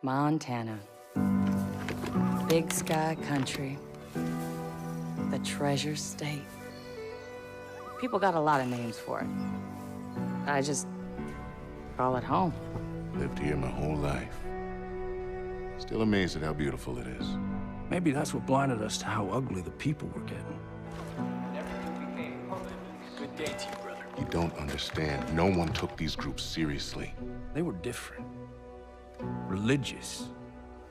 Montana. Big sky country. The treasure state. People got a lot of names for it. I just call it home. Lived here my whole life. Still amazed at how beautiful it is. Maybe that's what blinded us to how ugly the people were getting. Good day to you, brother. You don't understand. No one took these groups seriously. They were different. Religious.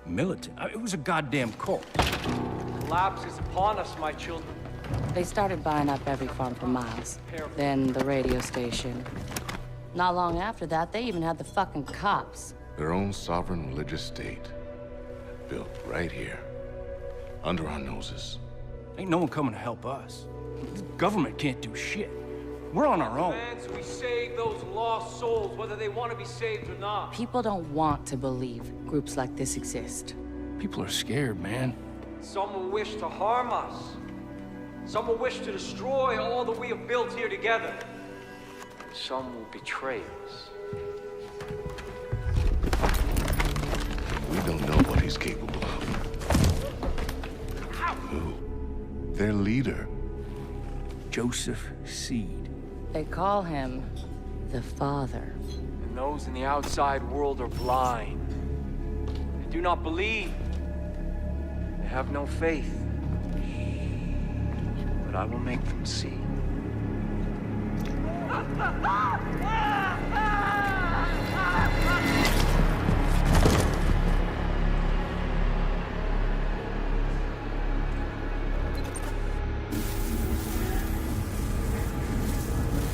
Militant. It was a goddamn cult. Collapse is upon us, my children. They started buying up every farm for miles. Then the radio station. Not long after that, they even had the fucking cops. Their own sovereign religious state. Built right here. Under our noses. Ain't no one coming to help us. The government can't do shit. We're on our own. Man, so we save those lost souls, whether they want to be saved or not. People don't want to believe groups like this exist. People are scared, man. Some will wish to harm us. Some will wish to destroy all that we have built here together. Some will betray us. We don't know what he's capable of. Who? Their leader. Joseph Seed. They call him the Father. And those in the outside world are blind. They do not believe. They have no faith. But I will make them see.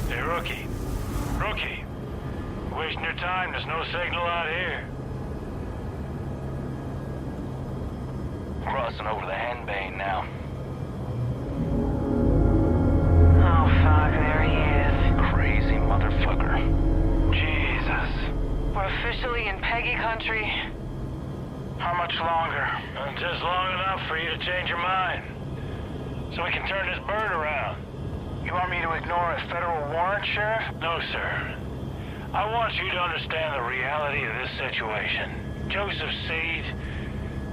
Hey, Rookie. Rookie. Wasting your time. There's no signal out here. Crossing over the Henbane now. Oh, fuck, there he is. Crazy motherfucker. Jesus. We're officially in Peggy country. How much longer? Just long enough for you to change your mind. So we can turn this bird around. You want me to ignore a federal warrant, Sheriff? No, sir. I want you to understand the reality of this situation. Joseph Seed,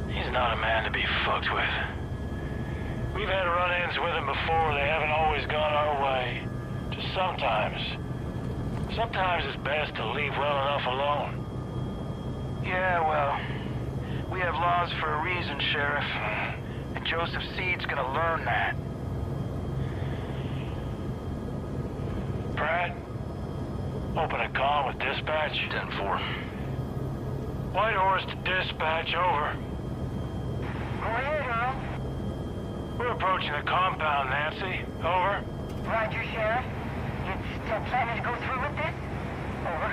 he's not a man to be fucked with. We've had run-ins with him before. They haven't always gone our way. Just sometimes. Sometimes it's best to leave well enough alone. Yeah, well, we have laws for a reason, Sheriff. And Joseph Seed's gonna learn that. Pratt, open a comm with dispatch. 10-4. White Horse to dispatch, over. Go ahead, Earl. We're approaching the compound, Nancy. Over. Roger, Sheriff. You still planning to go through with this? Over.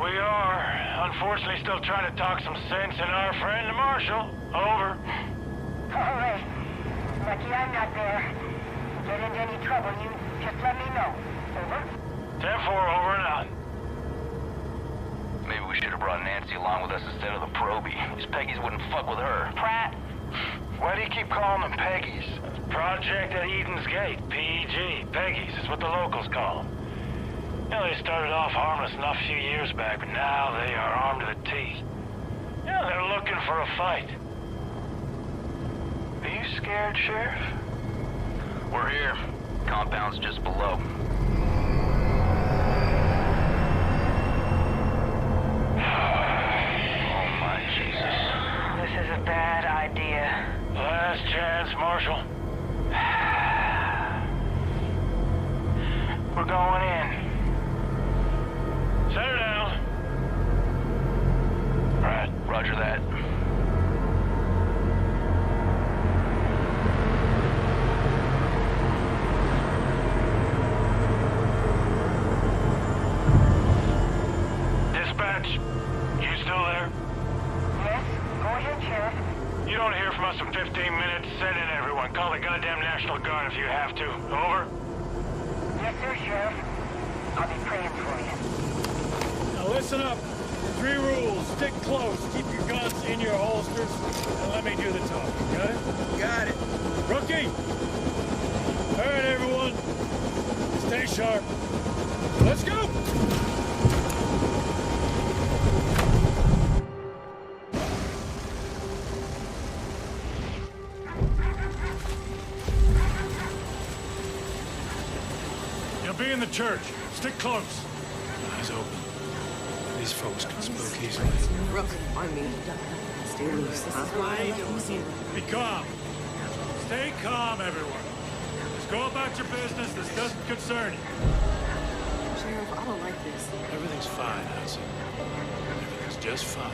We are. Unfortunately, still trying to talk some sense in our friend, the Marshal. Over. All right. Lucky I'm not there. Get into any trouble, you just let me know. Over. 10-4, over and out. Maybe we should have brought Nancy along with us instead of the Proby. These Peggies wouldn't fuck with her. Pratt. Why do you keep calling them Peggies? Project at Eden's Gate, PEG. Peggies is what the locals call them. You know, they started off harmless enough a few years back, but now they are armed to the teeth. Yeah, they're looking for a fight. Are you scared, Sheriff? We're here. Compound's just below. Oh my Jesus. This is a bad idea. Last chance, Marshal. We're going in. Set her down. Right, Roger that. Dispatch, you still there? Yes? Go ahead, Sheriff. You don't hear from us in 15 minutes. Send in everyone. Call the goddamn National Guard if you have to. Over. Yes, sir, Sheriff. I'll be praying for you. Now listen up. 3 rules. Stick close. Keep your guns in your holsters. And let me do the talking, got it? Got it. Rookie! All right, everyone. Stay sharp. Let's go! be in the church. Stick close. Eyes open. These folks can spook easily. Rook, on me. Stay loose, huh? Be calm. Stay calm, everyone. Just go about your business. This doesn't concern you. Sheriff, I don't like this. Everything's fine, Hudson. Everything's just fine.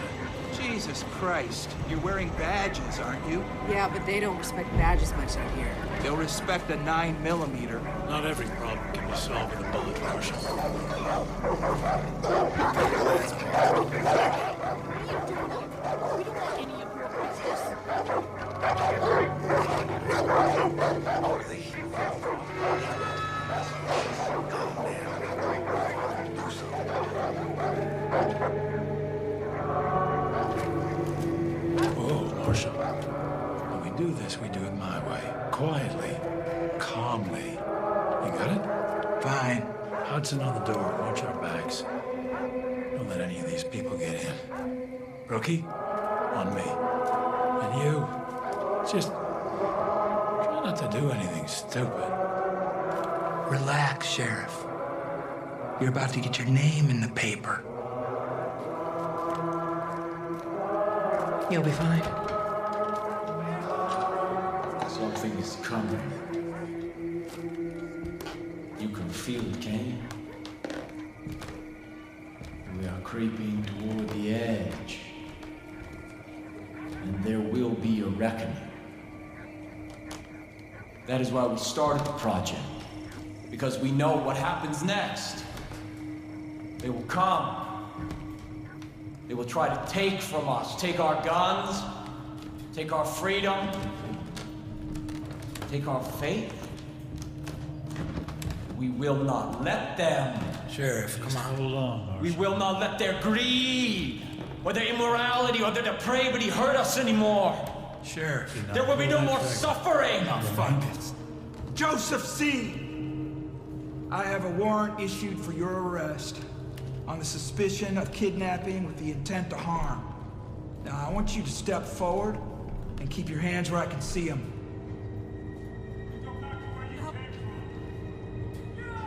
Jesus Christ. You're wearing badges, aren't you? Yeah, but they don't respect badges much out here. They'll respect a 9mm. Not every problem can be solved with a bullet, Marshal. Whoa, Marshal. When we do this, we do it my way. Quietly. Calmly. You got it? Fine. Hudson on the door. Watch our backs. Don't let any of these people get in. Rookie, on me. And you, just try not to do anything stupid. Relax, Sheriff. You're about to get your name in the paper. You'll be fine. Something is coming. You can feel it, can you? We are creeping toward the edge. And there will be a reckoning. That is why we started the project. Because we know what happens next. They will come. They will try to take from us, take our guns, take our freedom, take our faith. We will not let them. Sheriff, come on. Hold on, Marshal. We will not let their greed, or their immorality, or their depravity hurt us anymore. Sheriff. There will be no more suffering. Fuck it. Joseph C. I have a warrant issued for your arrest on the suspicion of kidnapping with the intent to harm. Now, I want you to step forward and keep your hands where I can see them.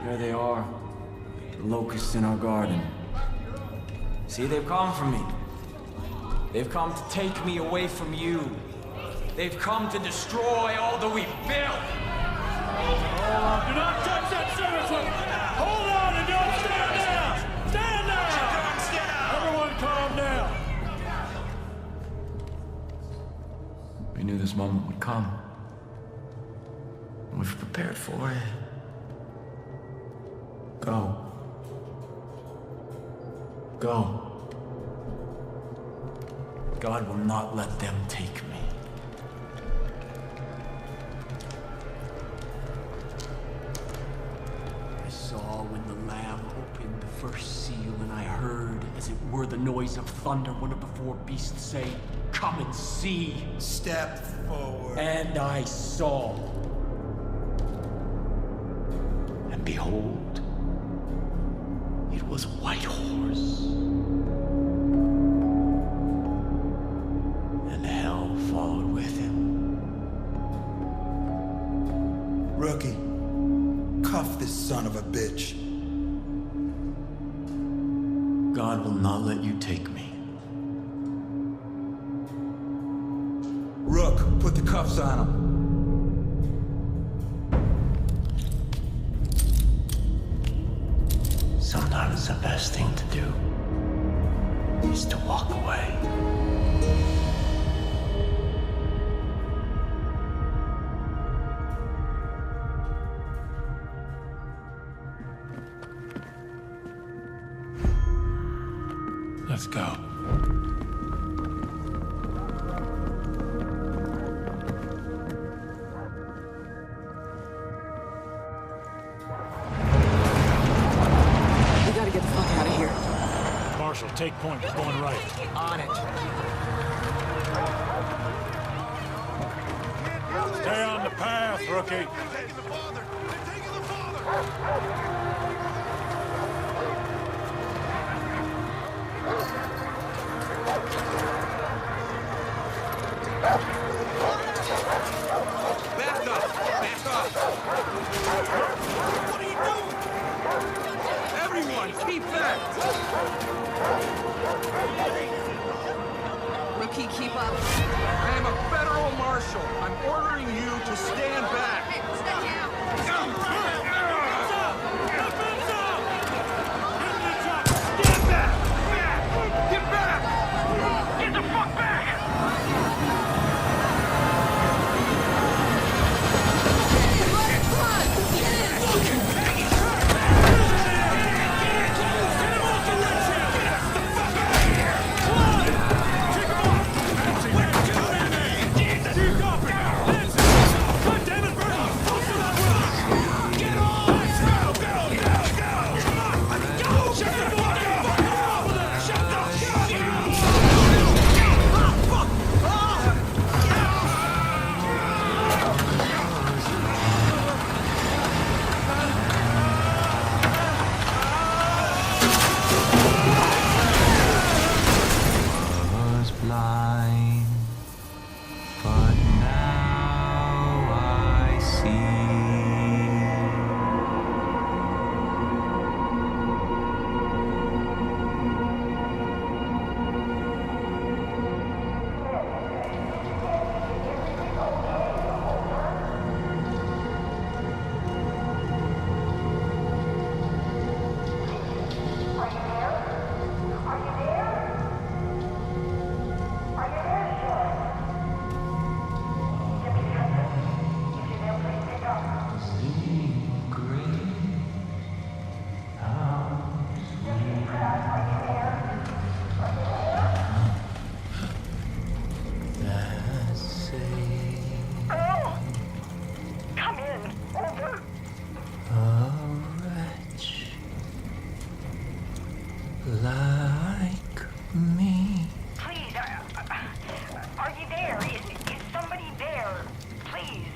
There they are. The locusts in our garden. See, they've come for me. They've come to take me away from you. They've come to destroy all that we've built. Do not touch that service weapon! Hold on and don't stand down! Stand down! Everyone calm down! We knew this moment would come. We've prepared for it. Go. Go. God will not let them take me. I saw when the Lamb opened the first seal, and I heard, as it were the noise of thunder, one of the four beasts say, "Come and see." Step forward. And I saw. And behold, it was a white horse. And hell followed with him. Rookie, cuff this son of a bitch. God will not let you take me. Rook, put the cuffs on him. Sometimes the best thing to do is to walk away. Let's go. We gotta get the fuck out of here. Marshal, take point. We're going right. On it. Stay on the path, rookie. Back up! Back up! What are you doing? Like me. Please, are you there? Is somebody there? Please.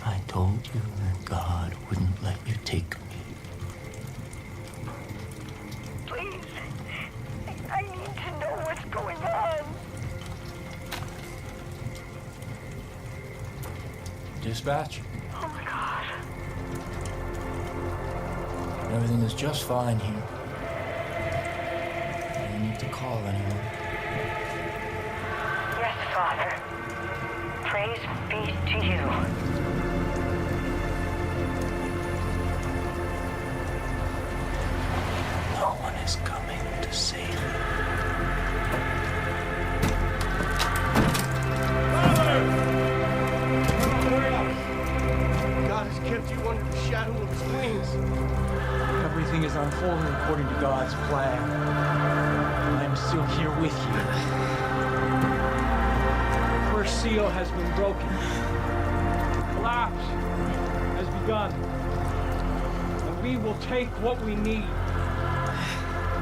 I told you that God wouldn't let you take me. Please. I need to know what's going on. Dispatch. Oh my God. Everything is just fine here. You don't need to call anyone. Yes, Father. Praise be to you. No one is coming to save me. God has kept you under the shadow of his wings. Everything is unfolding according to God's plan. I am still here with you. The first seal has been broken. Collapse has begun. And we will take what we need.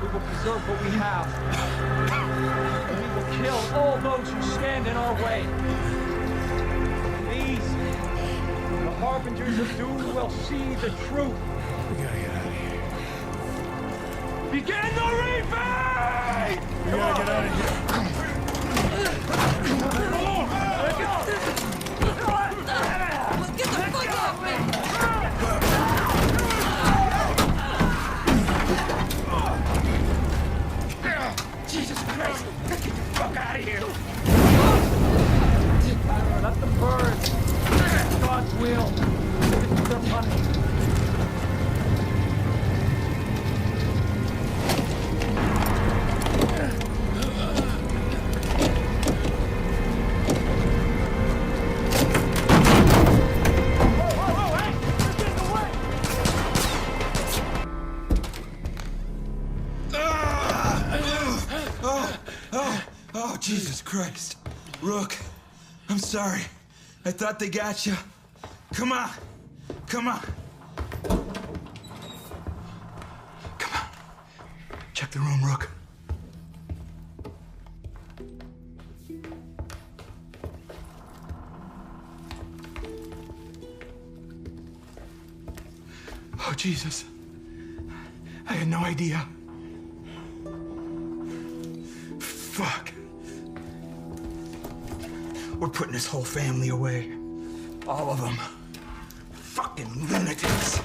We will preserve what we have. And we will kill all those who stand in our way. And these, the harbingers of doom, will see the truth. We gotta get out of here. Begin the reaping! We gotta get out of here. Get the fuck off me! Jesus Christ! Get the fuck out of here! Let them burn. It's God's will. This is their punishment. Oh, Jesus Christ. Rook, I'm sorry. I thought they got you. Come on. Come on. Come on. Check the room, Rook. Oh, Jesus. I had no idea. Fuck. We're putting this whole family away. All of them. Fucking lunatics.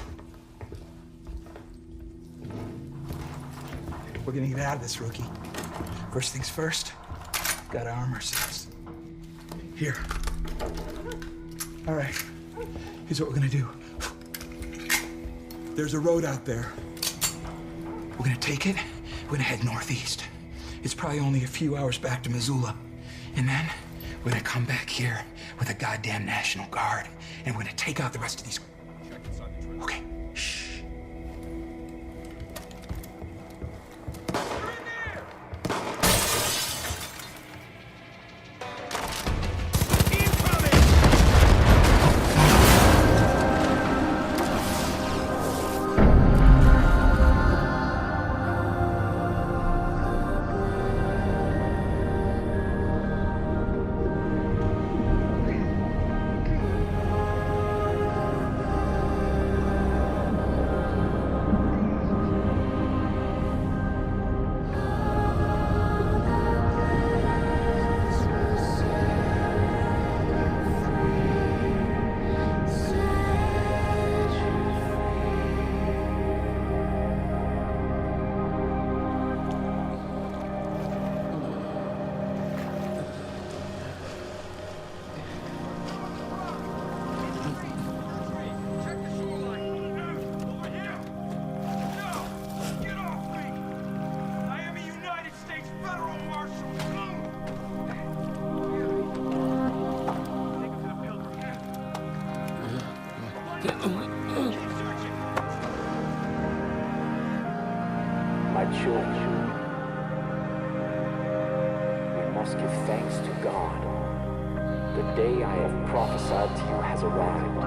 We're gonna get out of this, Rookie. First things first, gotta arm ourselves. Here. All right. Here's what we're gonna do. There's a road out there. We're gonna take it. We're gonna head northeast. It's probably only a few hours back to Missoula. And then we're gonna come back here with a goddamn National Guard, and we're gonna take out the rest of these. Okay, shh. My children, we must give thanks to God. The day I have prophesied to you has arrived.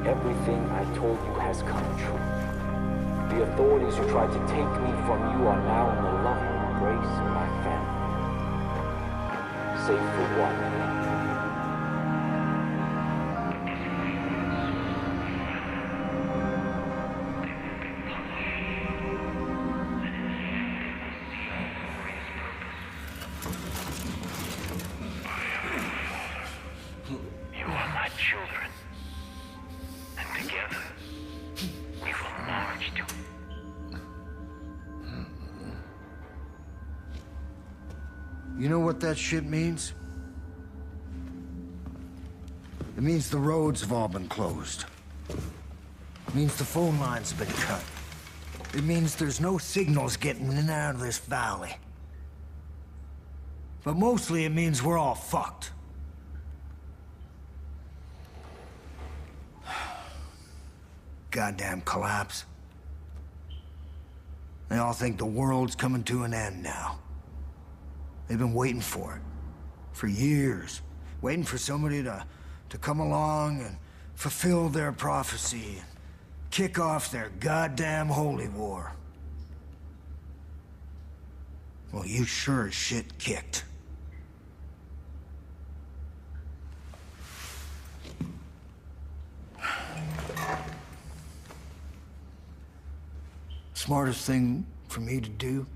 Everything I told you has come true. The authorities who tried to take me from you are now in the loving embrace of my family. Save for one. You know what that shit means? It means the roads have all been closed. It means the phone lines have been cut. It means there's no signals getting in and out of this valley. But mostly it means we're all fucked. Goddamn collapse. They all think the world's coming to an end now. They've been waiting for it. For years. Waiting for somebody to come along and fulfill their prophecy and kick off their goddamn holy war. Well, you sure as shit kicked. Smartest thing for me to do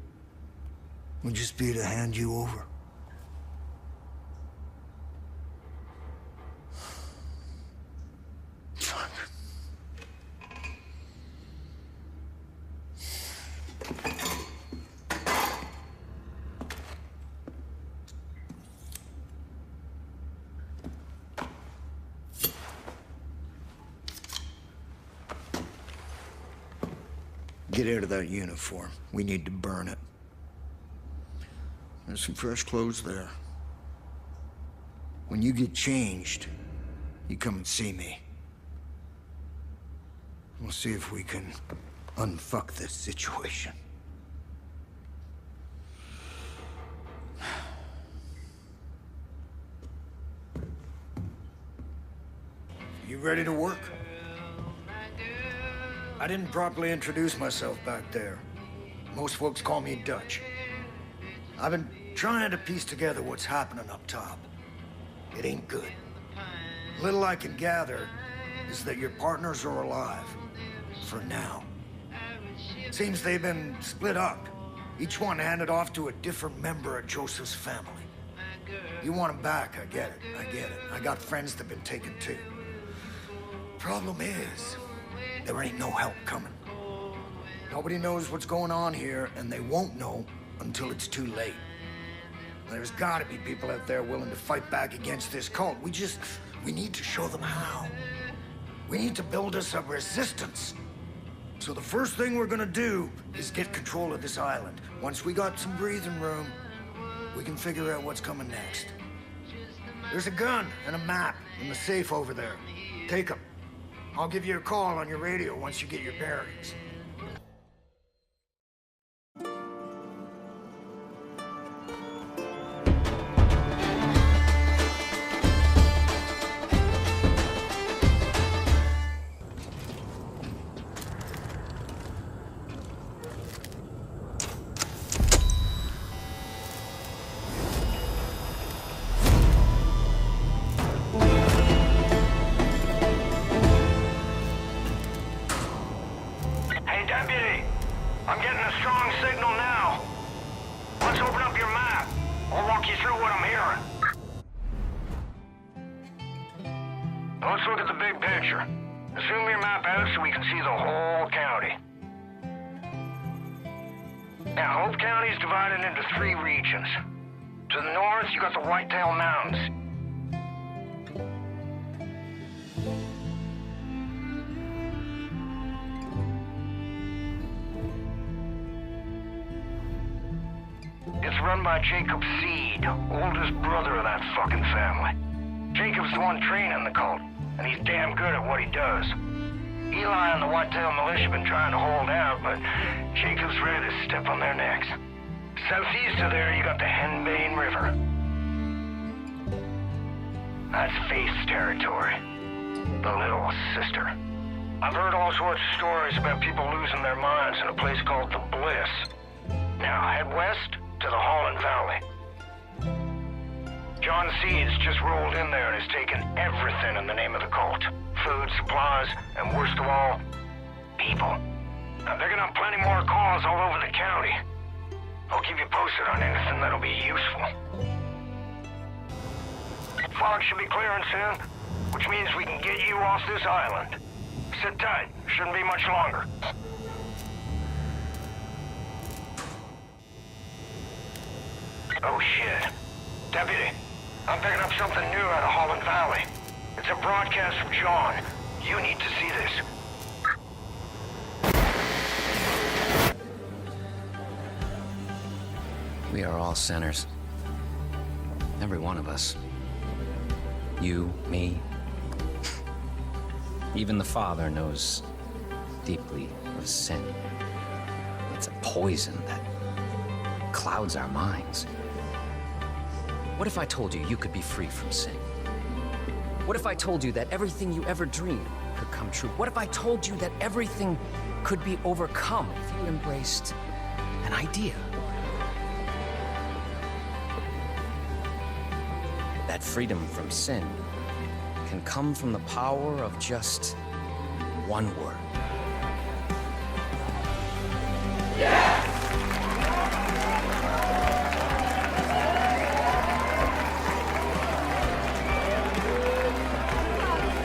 would just be to hand you over. Fuck. Get out of that uniform. We need to burn it. There's some fresh clothes there. When you get changed, you come and see me. We'll see if we can unfuck this situation. You ready to work? I didn't properly introduce myself back there. Most folks call me Dutch. I've been trying to piece together what's happening up top. It ain't good. Little I can gather is that your partners are alive. For now. Seems they've been split up. Each one handed off to a different member of Joseph's family. You want them back, I get it. I got friends that've been taken too. Problem is, there ain't no help coming. Nobody knows what's going on here, and they won't know until it's too late. There's gotta be people out there willing to fight back against this cult. We need to show them how. We need to build us a resistance. So the first thing we're gonna do is get control of this island. Once we got some breathing room, can figure out what's coming next. There's a gun and a map in the safe over there. Take them. I'll give you a call on your radio once you get your bearings. Let's look at the big picture. Zoom your map out so we can see the whole county. Now, Hope County is divided into 3 regions. To the north, you got the Whitetail Mountains. It's run by Jacob Seed, oldest brother of that fucking family. Jacob's the one training the cult, and he's damn good at what he does. Eli and the Whitetail Militia have been trying to hold out, but Jacob's ready to step on their necks. Southeast of there, you got the Henbane River. That's Faith's territory. The Little Sister. I've heard all sorts of stories about people losing their minds in a place called the Bliss. Now, head west to the Holland Valley. John Seeds just rolled in there and has taken everything in the name of the cult. Food, supplies, and worst of all, people. Now, they're gonna have plenty more calls all over the county. I'll keep you posted on anything that'll be useful. Fog should be clearing soon, which means we can get you off this island. Sit tight. Shouldn't be much longer. Oh, shit. Deputy, I'm picking up something new out of Holland Valley. It's a broadcast from John. You need to see this. We are all sinners. Every one of us. You, me. Even the Father knows deeply of sin. It's a poison that clouds our minds. What if I told you you could be free from sin? What if I told you that everything you ever dreamed could come true? What if I told you that everything could be overcome if you embraced an idea? That freedom from sin can come from the power of just one word. Yes!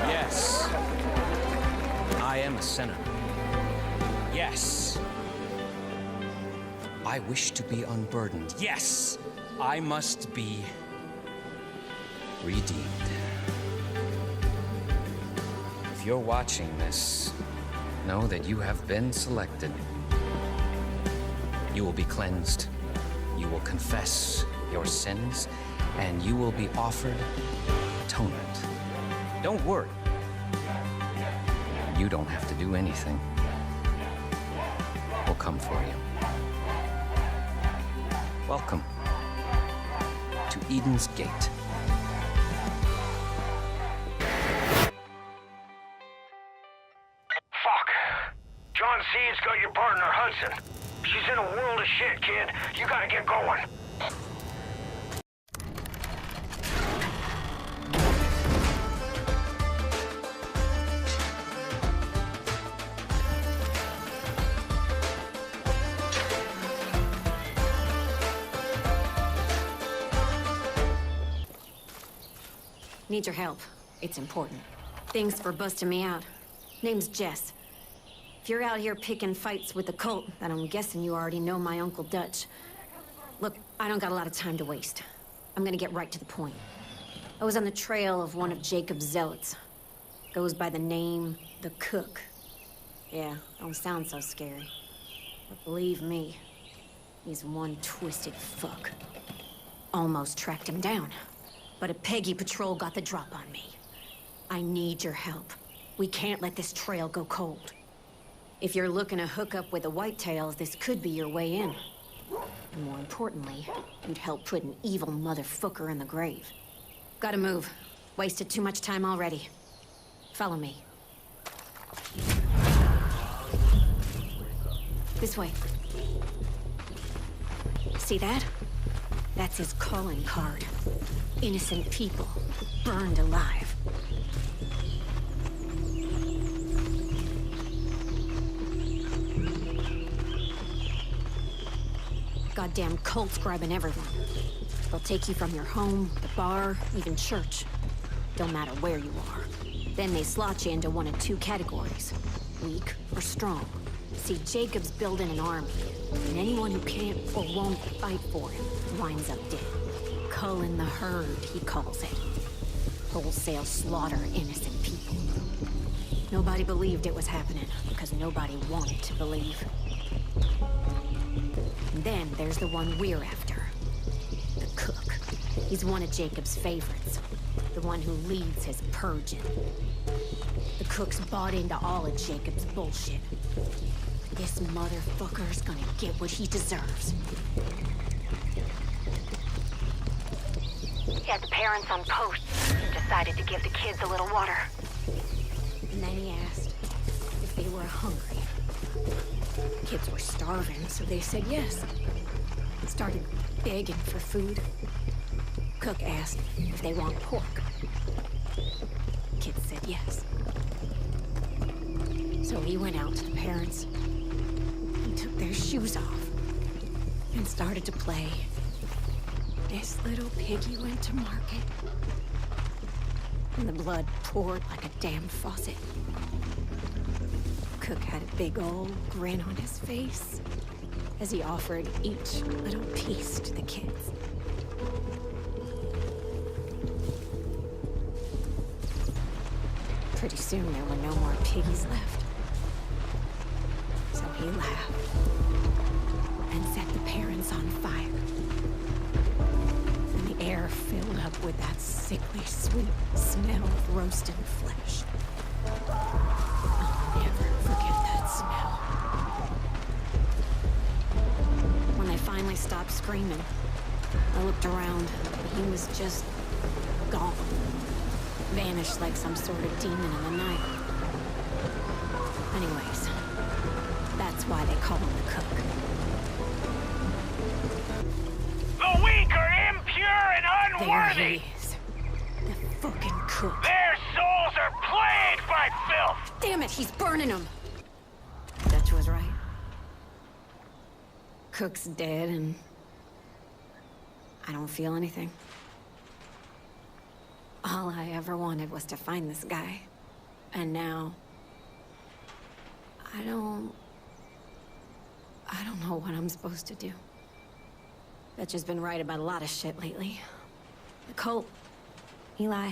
Yes. I am a sinner. Yes. I wish to be unburdened. Yes. I must be redeemed. If you're watching this, know that you have been selected. You will be cleansed. You will confess your sins, and you will be offered atonement. Don't worry. You don't have to do anything. We'll come for you. Welcome to Eden's Gate. John Seed's got your partner, Hudson. She's in a world of shit, kid. You gotta get going. Need your help. It's important. Thanks for busting me out. Name's Jess. If you're out here picking fights with the cult, then I'm guessing you already know my Uncle Dutch. Look, I don't got a lot of time to waste. I'm gonna get right to the point. I was on the trail of one of Jacob's zealots. Goes by the name The Cook. Yeah, don't sound so scary. But believe me, he's one twisted fuck. Almost tracked him down. But a Peggy patrol got the drop on me. I need your help. We can't let this trail go cold. If you're looking to hook up with the Whitetails, this could be your way in. And more importantly, you'd help put an evil motherfucker in the grave. Gotta move. Wasted too much time already. Follow me. This way. See that? That's his calling card. Innocent people burned alive. Goddamn cults grabbing everyone. They'll take you from your home, the bar, even church. Don't matter where you are. Then they slot you into one of two categories. Weak or strong. See, Jacob's building an army. And anyone who can't or won't fight for him winds up dead. Culling the herd, he calls it. Wholesale slaughter innocent people. Nobody believed it was happening, because nobody wanted to believe. And then there's the one we're after. The cook. He's one of Jacob's favorites. The one who leads his purging. The cook's bought into all of Jacob's bullshit. This motherfucker's gonna get what he deserves. He had the parents on post. Decided to give the kids a little water. And then he asked if they were hungry. Kids were starving, so they said yes. Started begging for food. Cook asked if they want pork. Kids said yes. So he went out to the parents and took their shoes off and started to play. This little piggy went to market. And the blood poured like a damn faucet. Cook had a big old grin on his face as he offered each little piece to the kids. Pretty soon there were no more piggies left. So he laughed and set the parents on fire. And the air filled up with that sickly sweet smell of roasted flesh. I'll never forget that smell. When they finally stopped screaming, I looked around, but he was just gone. Vanished like some sort of demon in the night. Anyways, that's why they call him the cook. The weak are impure and unworthy! There he is. The fucking cook. Their souls are plagued by filth! Damn it, he's burning them! Dutch was right. Cook's dead and I don't feel anything. All I ever wanted was to find this guy. And now... I don't know what I'm supposed to do. Dutch has been right about a lot of shit lately. The cult, Eli,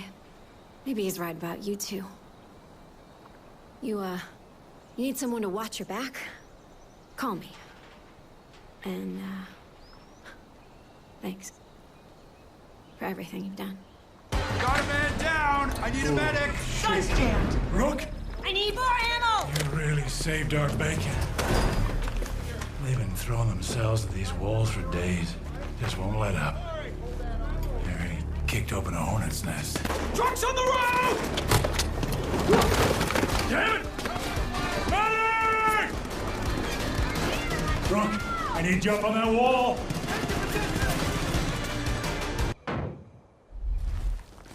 maybe he's right about you too. You need someone to watch your back? Call me. And, thanks. For everything you've done. Got a man down! I need a medic! Shit. Rook, I need more ammo! you really saved our bacon. They've been throwing themselves at these walls for days. Just won't let up. They already kicked open a hornet's nest. Trucks on the road! Damn it! Medic! Drunk, I need you up on that wall.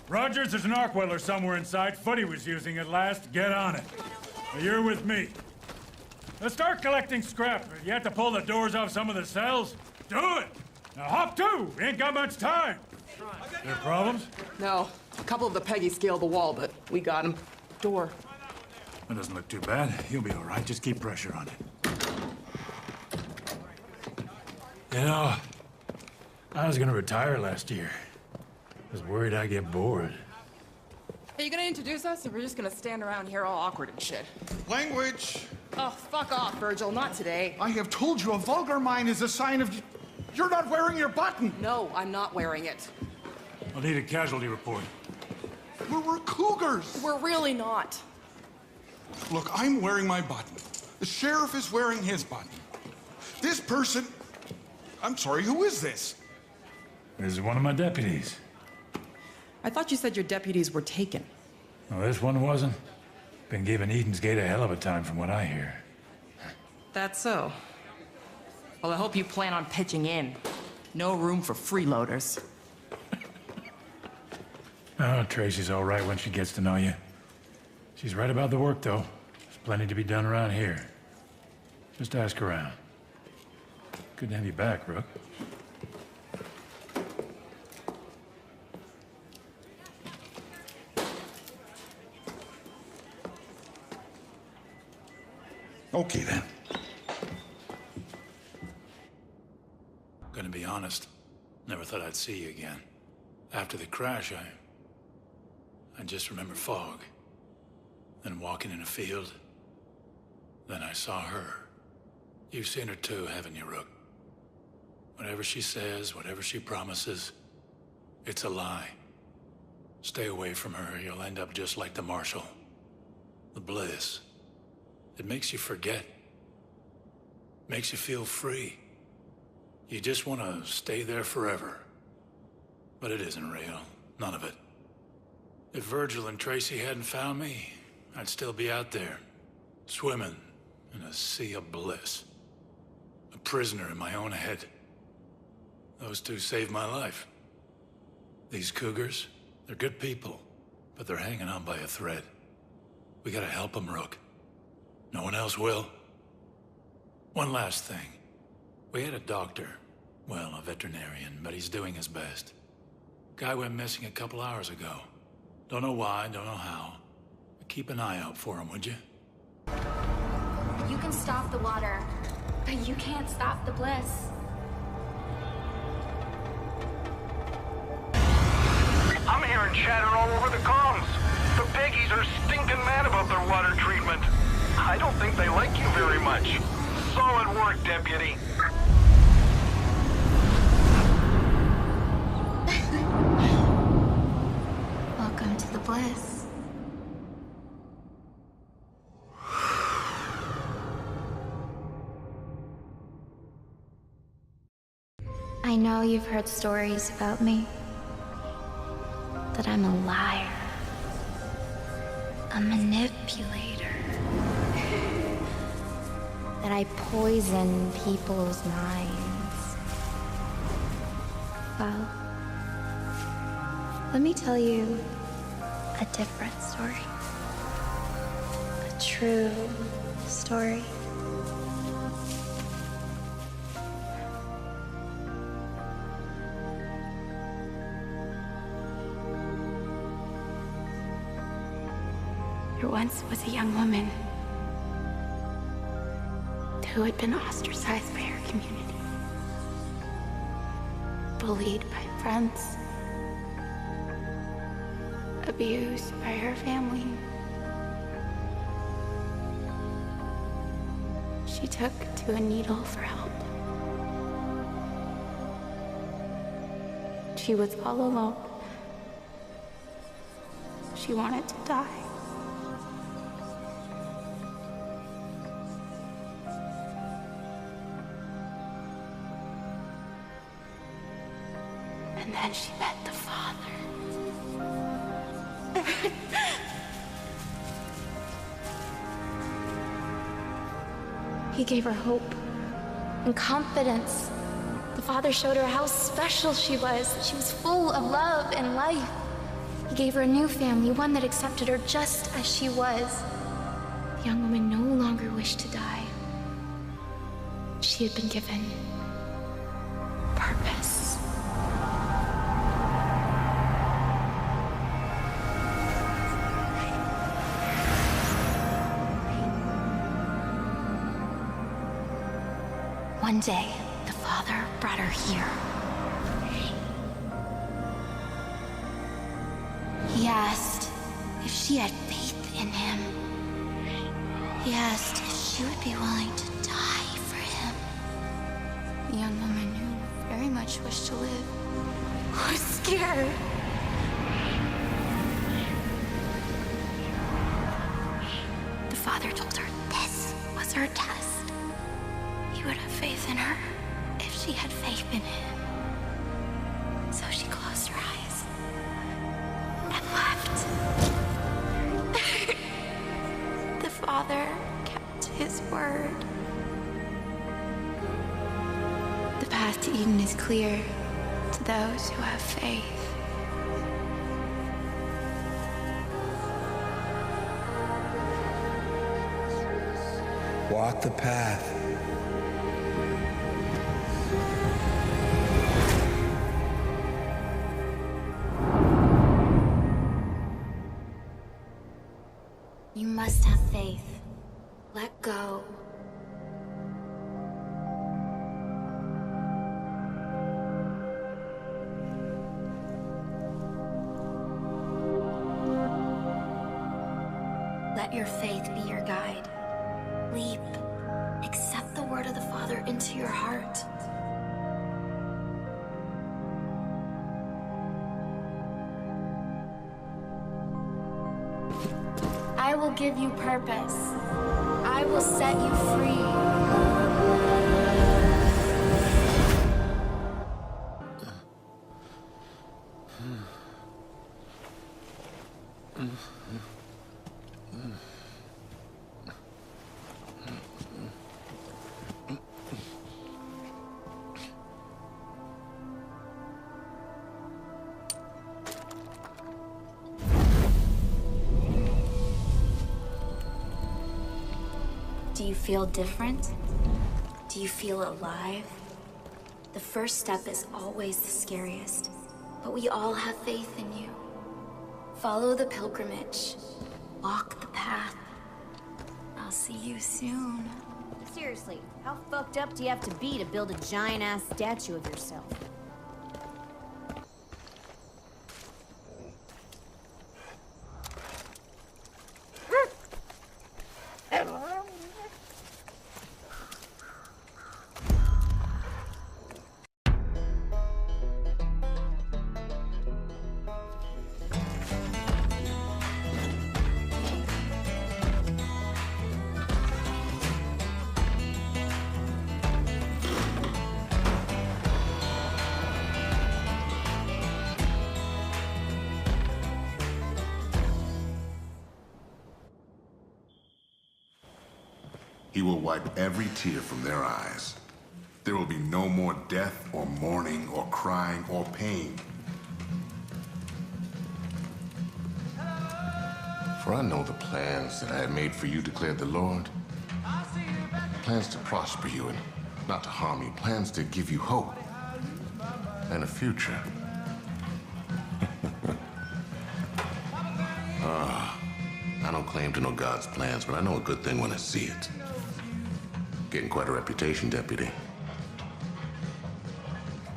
Rogers, there's an arc welder somewhere inside. Footy was using it last. Get on it. Now you're with me. Let's start collecting scrap. You have to pull the doors off some of the cells. Do it! Now hop to! We ain't got much time. There problems? No. A couple of the Peggy scaled the wall, but we got him. Door. That doesn't look too bad. You'll be all right. Just keep pressure on it. You know, I was gonna retire last year. I was worried I'd get bored. Are you gonna introduce us, or we're just gonna stand around here all awkward and shit? Language! Oh, fuck off, Virgil. Not today. I have told you a vulgar mind is a sign of... You're not wearing your button! No, I'm not wearing it. I'll need a casualty report. We're cougars! We're really not. Look, I'm wearing my button. The sheriff is wearing his button. This person... I'm sorry, who is this? This is one of my deputies. I thought you said your deputies were taken. Well, this one wasn't. Been giving Eden's Gate a hell of a time from what I hear. That's so. Well, I hope you plan on pitching in. No room for freeloaders. Oh, Tracy's all right when she gets to know you. She's right about the work, though. There's plenty to be done around here. Just ask around. Good to have you back, Rook. Okay, then. Gonna be honest, never thought I'd see you again. After the crash, I just remember fog. Then walking in a field. Then I saw her. You've seen her too, haven't you, Rook? Whatever she says, whatever she promises, it's a lie. Stay away from her, you'll end up just like the Marshal. The bliss. It makes you forget. Makes you feel free. You just want to stay there forever. But it isn't real. None of it. If Virgil and Tracy hadn't found me, I'd still be out there, swimming in a sea of bliss. A prisoner in my own head. Those two saved my life. These cougars, they're good people, but they're hanging on by a thread. We gotta help them, Rook. No one else will. One last thing. We had a doctor. Well, a veterinarian, but he's doing his best. Guy went missing a couple hours ago. Don't know why, don't know how. But keep an eye out for him, would you? You can stop the water, but you can't stop the bliss. I'm hearing chatter all over the comms. The Peggies are stinking mad about their water treatment. I don't think they like you very much. Solid work, Deputy. Welcome to the bliss. I know you've heard stories about me. That I'm a liar. A manipulator. That I poison people's minds. Well, let me tell you a different story. A true story. There once was a young woman who had been ostracized by her community, bullied by friends, abused by her family. She took to a needle for help. She was all alone. She wanted to die. And then she met the Father. He gave her hope and confidence. The Father showed her how special she was, that she was full of love and life. He gave her a new family, one that accepted her just as she was. The young woman no longer wished to die. She had been given purpose. One day, the Father brought her here. He asked if she had faith in him. He asked if she would be willing to die for him. The young woman knew she wished to live. I was scared. The father told her this was her test. He would have faith in her if she had faith in him. So she closed her eyes and left. The father kept his word. The path to Eden is clear to those who have faith. Walk the path. You must have faith. Let go. Let your faith be your guide. Leap. Accept the word of the Father into your heart. I will give you purpose. I will set you free. Do you feel different? Do you feel alive? The first step is always the scariest, but we all have faith in you. Follow the pilgrimage. Walk the path. I'll see you soon. Seriously, how fucked up do you have to be to build a giant-ass statue of yourself? He will wipe every tear from their eyes. There will be no more death or mourning or crying or pain. For I know the plans that I have made for you, declared the Lord. Plans to prosper you and not to harm you. Plans to give you hope and a future. I don't claim to know God's plans, but I know a good thing when I see it. Getting quite a reputation, Deputy.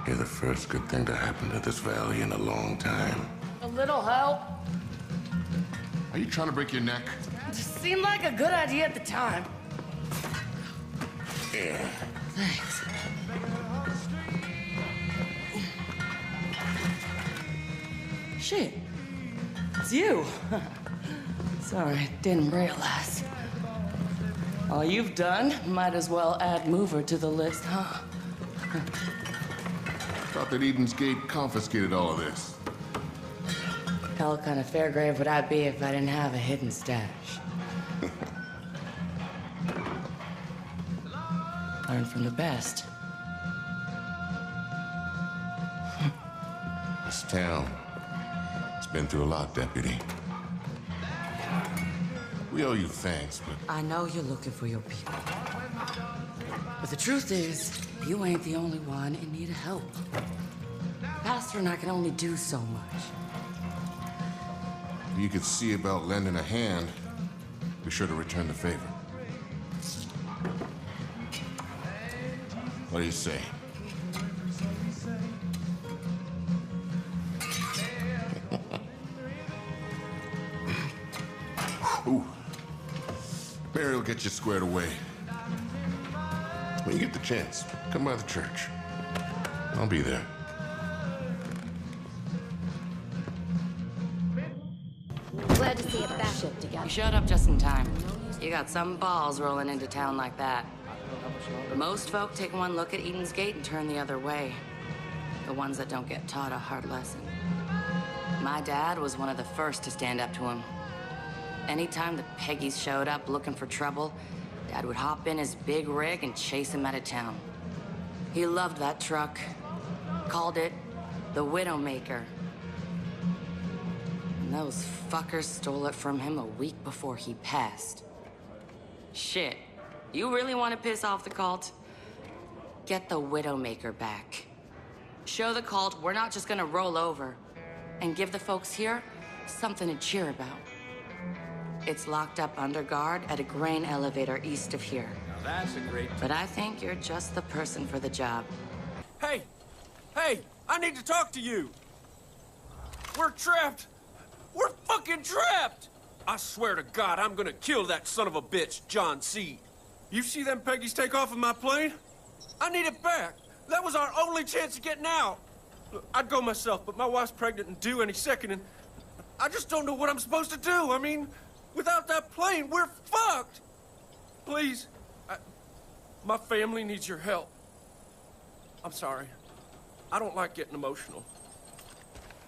You're the first good thing to happen to this valley in a long time. A little help? Are you trying to break your neck? It just seemed like a good idea at the time. Yeah. Thanks. Shit. It's you. Sorry, didn't realize. All you've done, might as well add mover to the list, huh? Thought that Eden's Gate confiscated all of this. Hell kind of fair grave would I be if I didn't have a hidden stash. Learn from the best. This town, it's been through a lot, Deputy. We owe you thanks, but... I know you're looking for your people. But the truth is, you ain't the only one in need of help. Pastor and I can only do so much. If you could see about lending a hand, be sure to return the favor. What do you say? Ooh. Barry will get you squared away. When you get the chance, come by the church. I'll be there. Glad to see you back together. You showed up just in time. You got some balls rolling into town like that. Most folk take one look at Eden's Gate and turn the other way. The ones that don't get taught a hard lesson. My dad was one of the first to stand up to him. Anytime the Peggies showed up looking for trouble, Dad would hop in his big rig and chase him out of town. He loved that truck. Called it the Widowmaker. And those fuckers stole it from him a week before he passed. Shit. You really want to piss off the cult? Get the Widowmaker back. Show the cult we're not just gonna roll over. And give the folks here something to cheer about. It's locked up under guard at a grain elevator east of here. Now that's a great... But I think you're just the person for the job. Hey! Hey! I need to talk to you! We're trapped! We're fucking trapped! I swear to God, I'm gonna kill that son of a bitch, John Seed. You see them Peggies take off in my plane? I need it back. That was our only chance of getting out. Look, I'd go myself, but my wife's pregnant and due any second, and I just don't know what I'm supposed to do. I mean, without that plane, we're fucked. Please, my family needs your help. I'm sorry. I don't like getting emotional.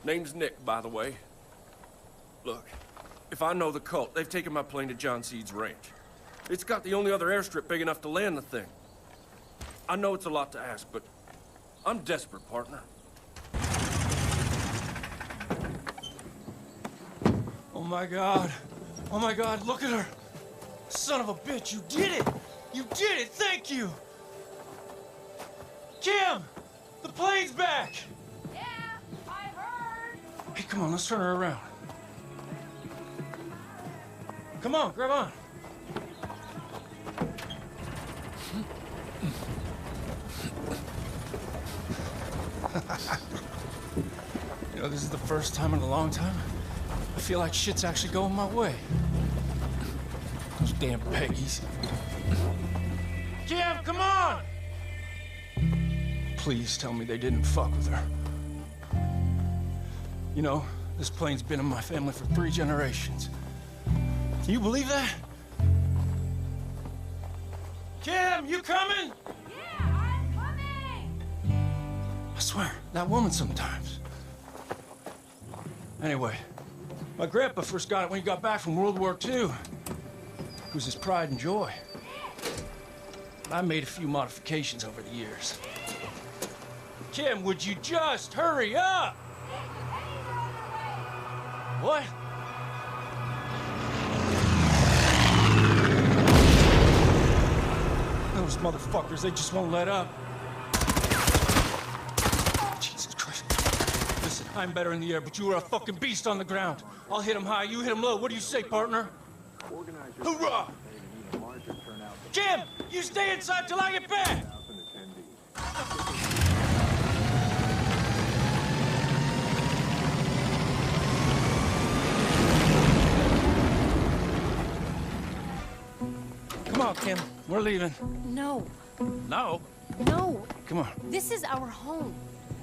Name's Nick, by the way. Look, if I know the cult, they've taken my plane to John Seed's ranch. It's got the only other airstrip big enough to land the thing. I know it's a lot to ask, but I'm desperate, partner. Oh my God. Oh my God, look at her. Son of a bitch, you did it! You did it, thank you! Kim! The plane's back! Yeah, I heard. Hey, come on, let's turn her around. Come on, grab on. You know, this is the first time in a long time I feel like shit's actually going my way. Those damn Peggies. Kim, come on! Please tell me they didn't fuck with her. You know, this plane's been in my family for 3 generations. Can you believe that? Kim, you coming? Yeah, I'm coming. I swear, that woman sometimes. Anyway, my grandpa first got it when he got back from World War II. It was his pride and joy. I made a few modifications over the years. Kim, would you just hurry up? What? Those motherfuckers, they just won't let up. Jesus Christ. Listen, I'm better in the air, but you are a fucking beast on the ground. I'll hit him high, you hit him low. What do you say, partner? Hoorah! Jim, you stay inside till I get back! Come on, Kim. We're leaving. No. No? No. Come on. This is our home.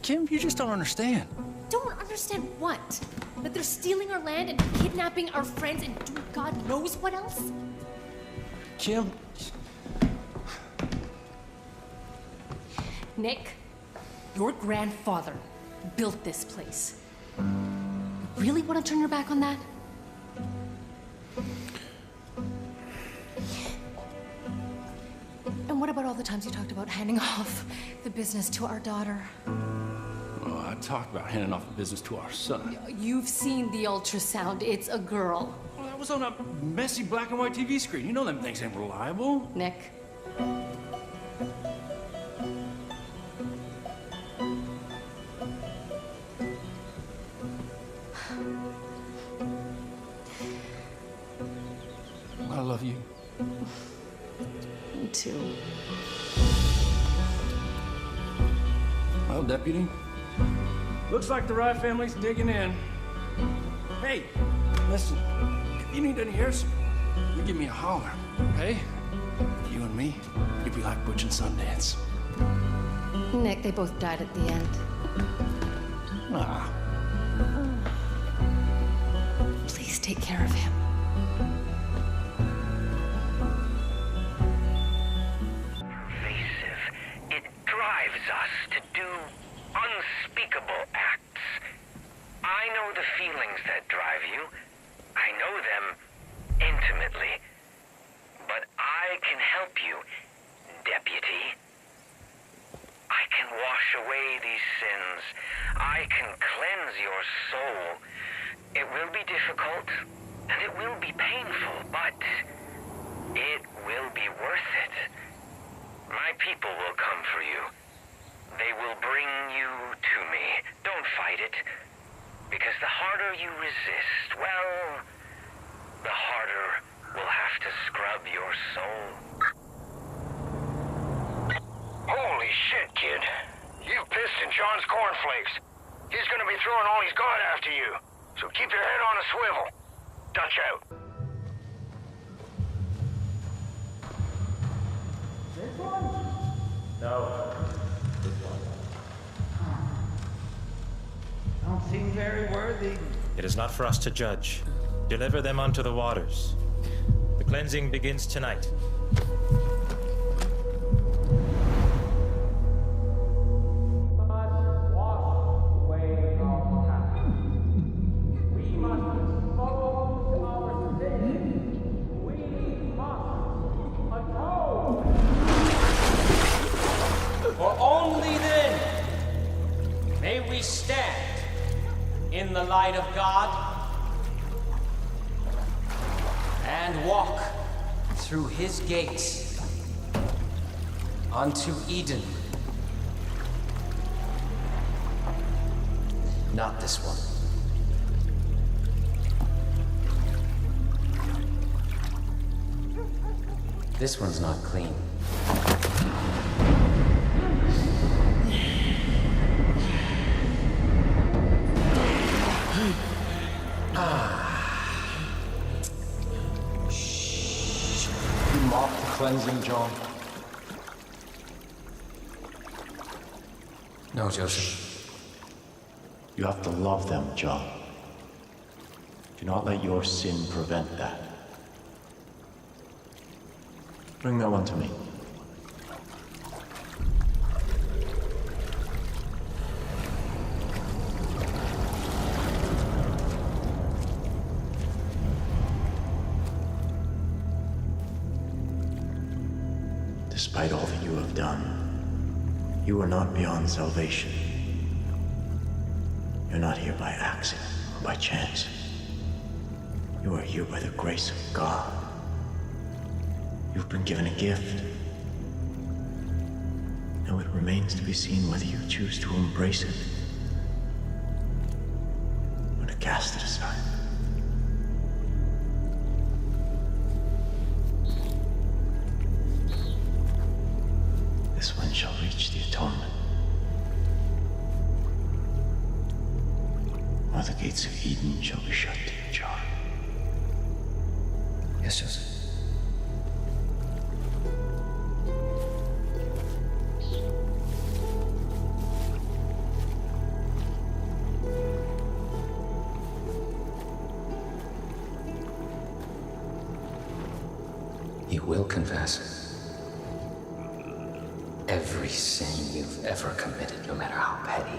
Kim, you just don't understand. Don't understand what? That they're stealing our land and kidnapping our friends and doing God knows what else? Kim. Nick, your grandfather built this place. You really want to turn your back on that? And what about all the times you talked about handing off the business to our daughter? Oh, I talked about handing off the business to our son. You've seen the ultrasound. It's a girl. Well, that was on a messy black and white TV screen. You know them things ain't reliable. Nick. I love you. Me too. Well, Deputy, looks like the Rye family's digging in. Hey, listen, if you need any hair support, you give me a holler, okay? You and me, you'd be like Butch and Sundance. Nick, they both died at the end. Ah. Please take care of him. Pervasive. It drives us to do unspeakable acts. I know the feelings that drive you. I know them intimately. But I can help you, deputy. I can wash away these sins. I can cleanse your soul. It will be difficult, and it will be painful, but it will be worth it. My people will come for you. They will bring you to me. Don't fight it, because the harder you resist, well, the harder we'll have to scrub your soul. Holy shit, kid. You've pissed in John's cornflakes. He's gonna be throwing all he's got after you. So keep your head on a swivel. Dutch out. This one? No. This one. Don't seem very worthy. It is not for us to judge. Deliver them unto the waters. The cleansing begins tonight. For only then may we stand in the light of God and walk through his gates unto Eden. Not this one. This one's not clean. You mock the cleansing, John? No, Joseph. You have to love them, John. Do not let your sin prevent that. Bring that one to me. Despite all that you have done, you are not beyond salvation. You're not here by accident or by chance. You are here by the grace of God. You've been given a gift. Now it remains to be seen whether you choose to embrace it or to cast it aside. This one shall reach the atonement. Or the gates of Eden shall be shut to you, John. Yes, Joseph. You will confess every sin you've ever committed, no matter how petty,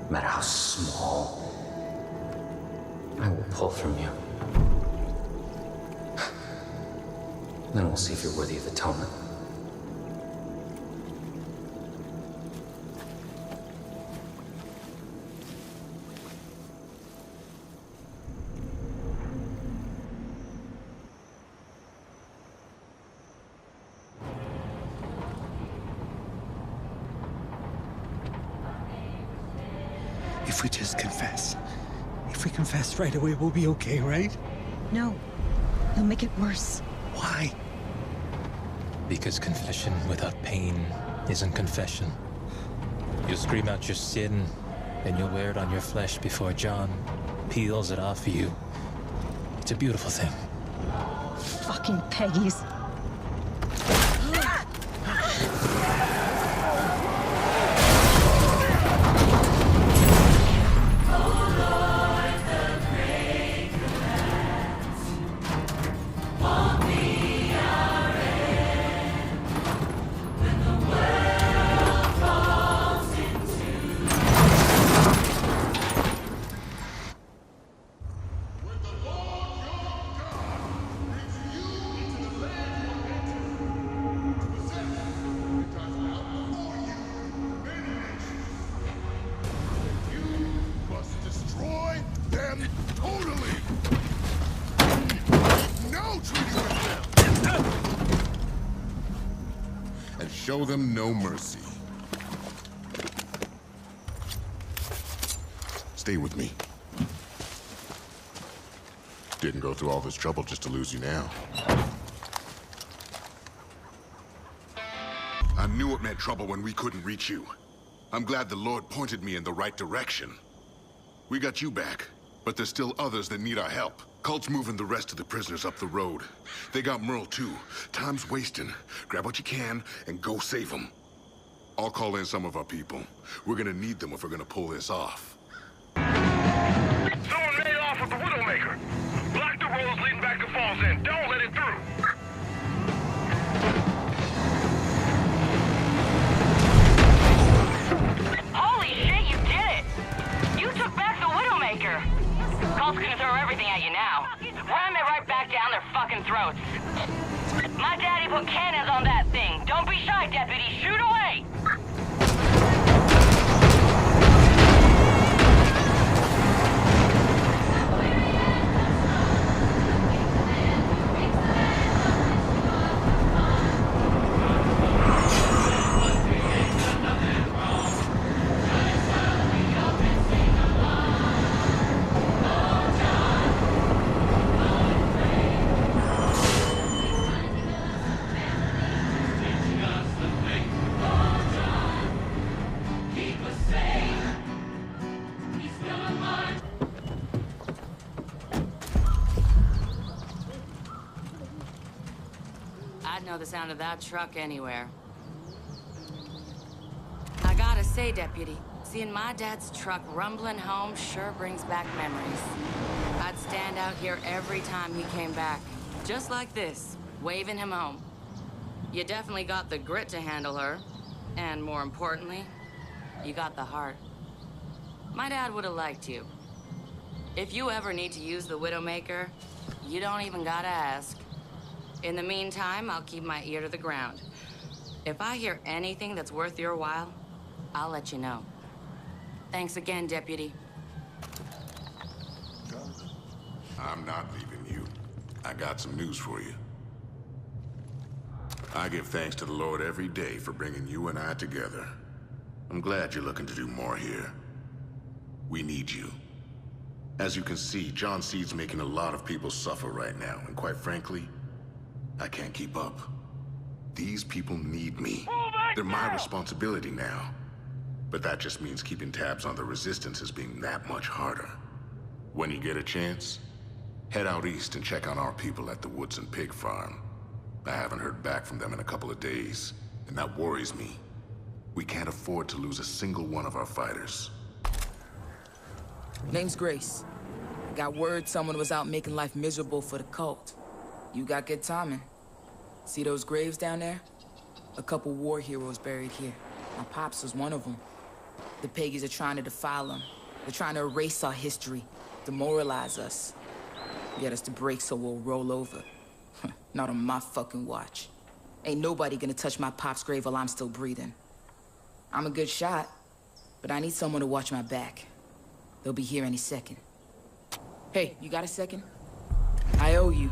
no matter how small. I will pull from you. Then we'll see if you're worthy of atonement. If we just confess. If we confess right away, we'll be okay, right? No. You'll make it worse. Why? Because confession without pain isn't confession. You'll scream out your sin, and you'll wear it on your flesh before John peels it off of you. It's a beautiful thing. Fucking Peggy's. so treaty with them! And show them no mercy. Stay with me. Didn't go through all this trouble just to lose you now. I knew it meant trouble when we couldn't reach you. I'm glad the Lord pointed me in the right direction. We got you back, but there's still others that need our help. Cult's moving the rest of the prisoners up the road. They got Merle too. Time's wasting. Grab what you can and go save them. I'll call in some of our people. We're gonna need them if we're gonna pull this off. Someone made off with the Widowmaker. Block the roads leading back to Falls End. Don't let it through. Holy shit, you did it! You took back the Widowmaker! Cult's gonna throw everything at you now. Ram it right back down their fucking throats. My daddy put cannons on that thing. Don't be shy, deputy. Shoot away! I'd know the sound of that truck anywhere. I gotta say, Deputy, seeing my dad's truck rumbling home sure brings back memories. I'd stand out here every time he came back, just like this, waving him home. You definitely got the grit to handle her, and more importantly, you got the heart. My dad would have liked you. If you ever need to use the Widowmaker, you don't even gotta ask. In the meantime, I'll keep my ear to the ground. If I hear anything that's worth your while, I'll let you know. Thanks again, Deputy. I'm not leaving you. I got some news for you. I give thanks to the Lord every day for bringing you and I together. I'm glad you're looking to do more here. We need you. As you can see, John Seed's making a lot of people suffer right now, and quite frankly, I can't keep up. These people need me. They're my responsibility now. But that just means keeping tabs on the resistance is being that much harder. When you get a chance, head out east and check on our people at the Woods and Pig Farm. I haven't heard back from them in a couple of days, and that worries me. We can't afford to lose a single one of our fighters. Name's Grace. I got word someone was out making life miserable for the cult. You got good timing. See those graves down there? A couple war heroes buried here. My pops was one of them. The Piggies are trying to defile them. They're trying to erase our history, demoralize us. Get us to break so we'll roll over. Not on my fucking watch. Ain't nobody gonna touch my pop's grave while I'm still breathing. I'm a good shot, but I need someone to watch my back. They'll be here any second. Hey, you got a second? I owe you.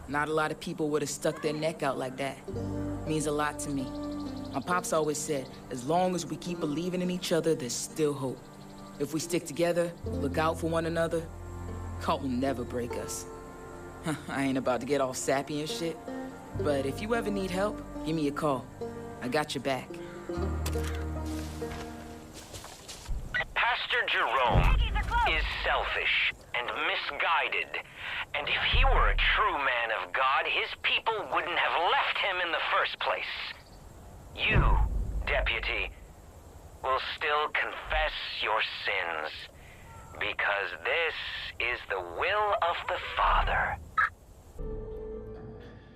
Not a lot of people would have stuck their neck out like that. Means a lot to me. My pops always said, as long as we keep believing in each other, there's still hope. If we stick together, look out for one another, cult will never break us. I ain't about to get all sappy and shit, but if you ever need help, give me a call. I got your back. Pastor Jerome is selfish and misguided. And if he were a true man of God, his people wouldn't have left him in the first place. You, Deputy, will still confess your sins, because this is the will of the Father.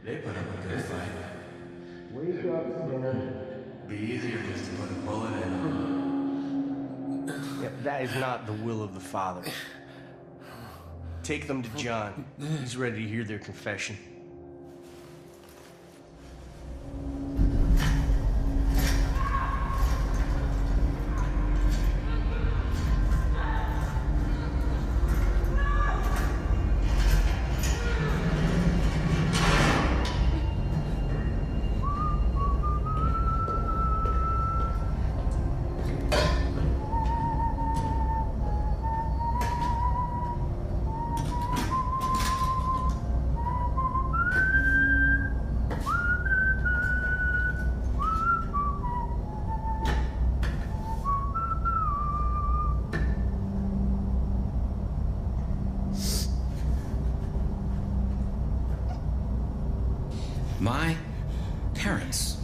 They put up a good fight. Wake up, man. Be easier just to put a bullet in. Yeah, that is not the will of the Father. Take them to John. He's ready to hear their confession. My parents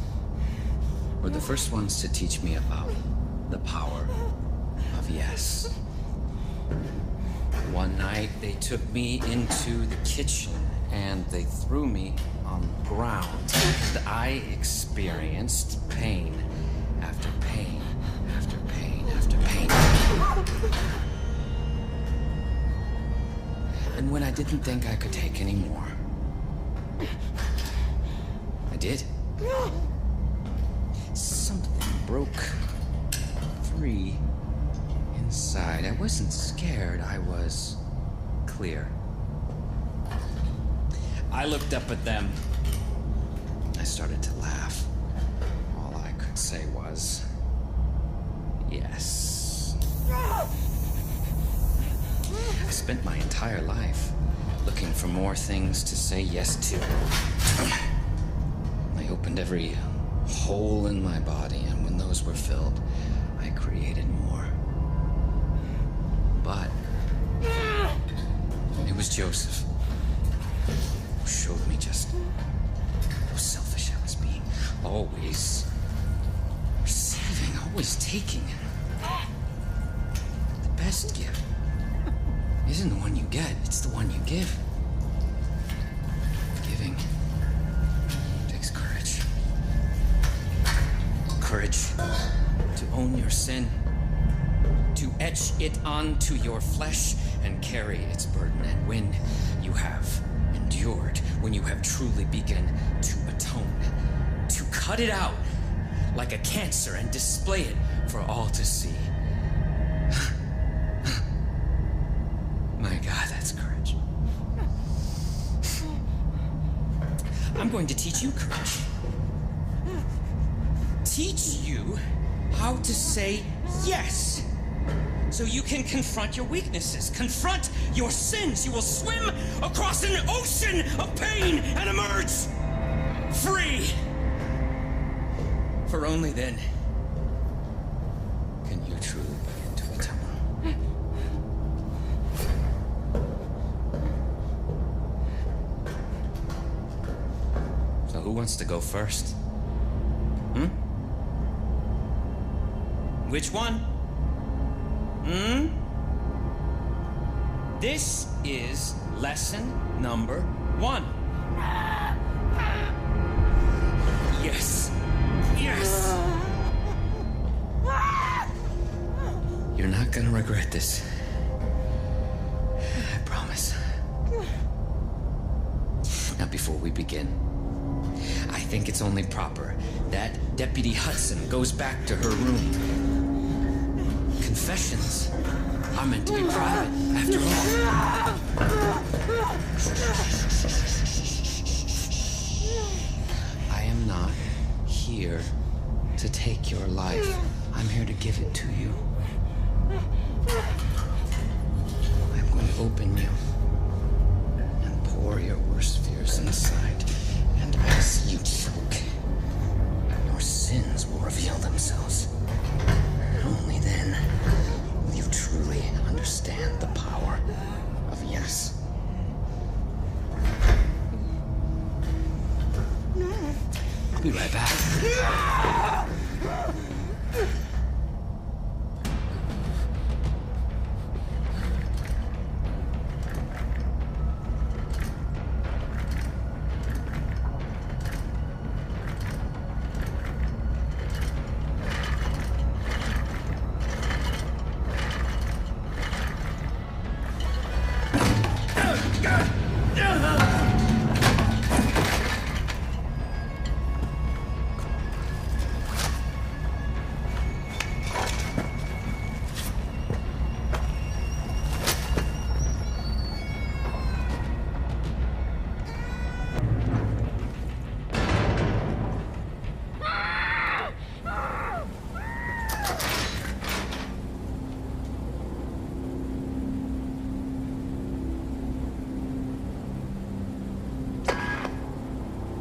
were the first ones to teach me about the power of yes. One night, they took me into the kitchen and they threw me on the ground. And I experienced pain after pain after pain after pain. And when I didn't think I could take any more, I did. Something broke free inside. I wasn't scared, I was clear. I looked up at them. I started to laugh. All I could say was, yes. I spent my entire life looking for more things to say yes to. I opened every hole in my body, and when those were filled, I created more. But it was Joseph who showed me just how selfish I was being. Always receiving, always taking. The best gift isn't the one you get, it's the one you give. Giving takes courage. Courage to own your sin, to etch it onto your flesh and carry its burden. And when you have endured, when you have truly begun to atone, to cut it out like a cancer and display it for all to see. My God, that's courage. I'm going to teach you courage. Teach you how to say yes, so you can confront your weaknesses, confront your sins. You will swim across an ocean of pain and emerge free. For only then can you truly begin to atone. So who wants to go first? Which one? This is lesson number 1. Yes. Yes. You're not gonna regret this. I promise. Now, before we begin, I think it's only proper that Deputy Hudson goes back to her room. Confessions are meant to be private, after all. I am not here to take your life. I'm here to give it to you. I'm going to open you and pour your worst fears inside. And as you choke, your sins will reveal themselves. Only then will you truly understand the power of yes. I'll be right back.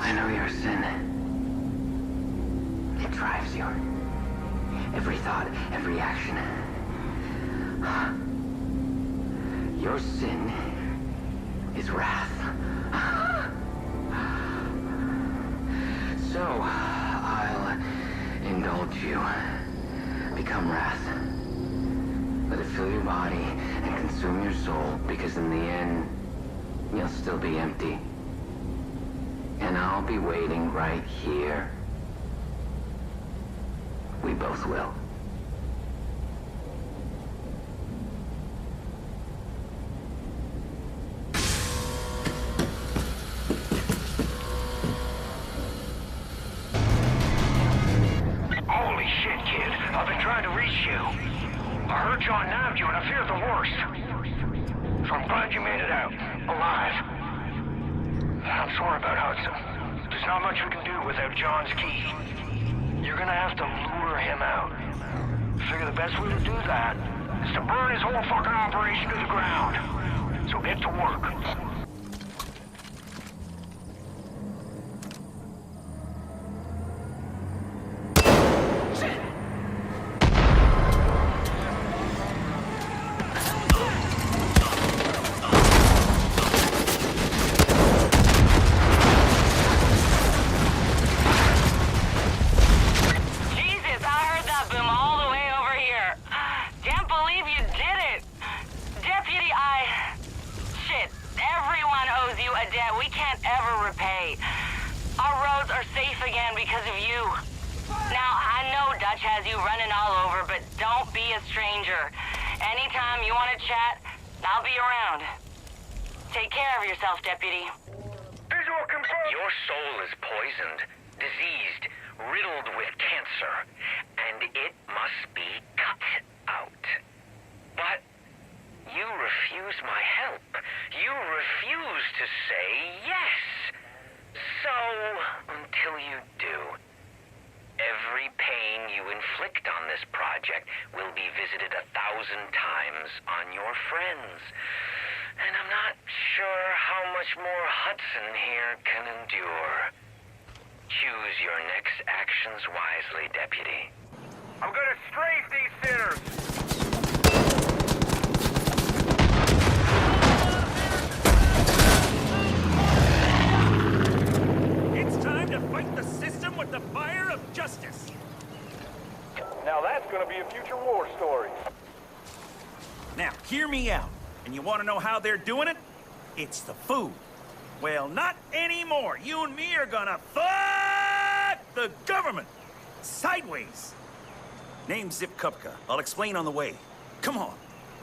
I know your sin. It drives you. Every thought, every action. Your sin is wrath. So, I'll indulge you. Become wrath. Let it fill your body and consume your soul, because in the end, you'll still be empty. And I'll be waiting right here. We both will. Holy shit, kid. I've been trying to reach you. I heard John nabbed you and I feared the worst. So I'm glad you made it out, alive. I'm sorry about Hudson. There's not much we can do without John's key. You're gonna have to lure him out. Figure the best way to do that is to burn his whole fucking operation to the ground. So get to work. Deputy. Visual confirmed. Your soul is poisoned, diseased, riddled with cancer, and it must be cut out. But you refuse my help. You refuse to say yes. So, until you do, every pain you inflict on this project will be visited 1,000 times on your friends. And I'm not sure how much more Hudson here can endure. Choose your next actions wisely, Deputy. I'm gonna strafe these sinners! It's time to fight the system with the fire of justice. Now that's gonna be a future war story. Now, hear me out. And you want to know how they're doing it? It's the food. Well, not anymore. You and me are gonna fuck the government. Sideways. Name's Zip Kupka. I'll explain on the way. Come on.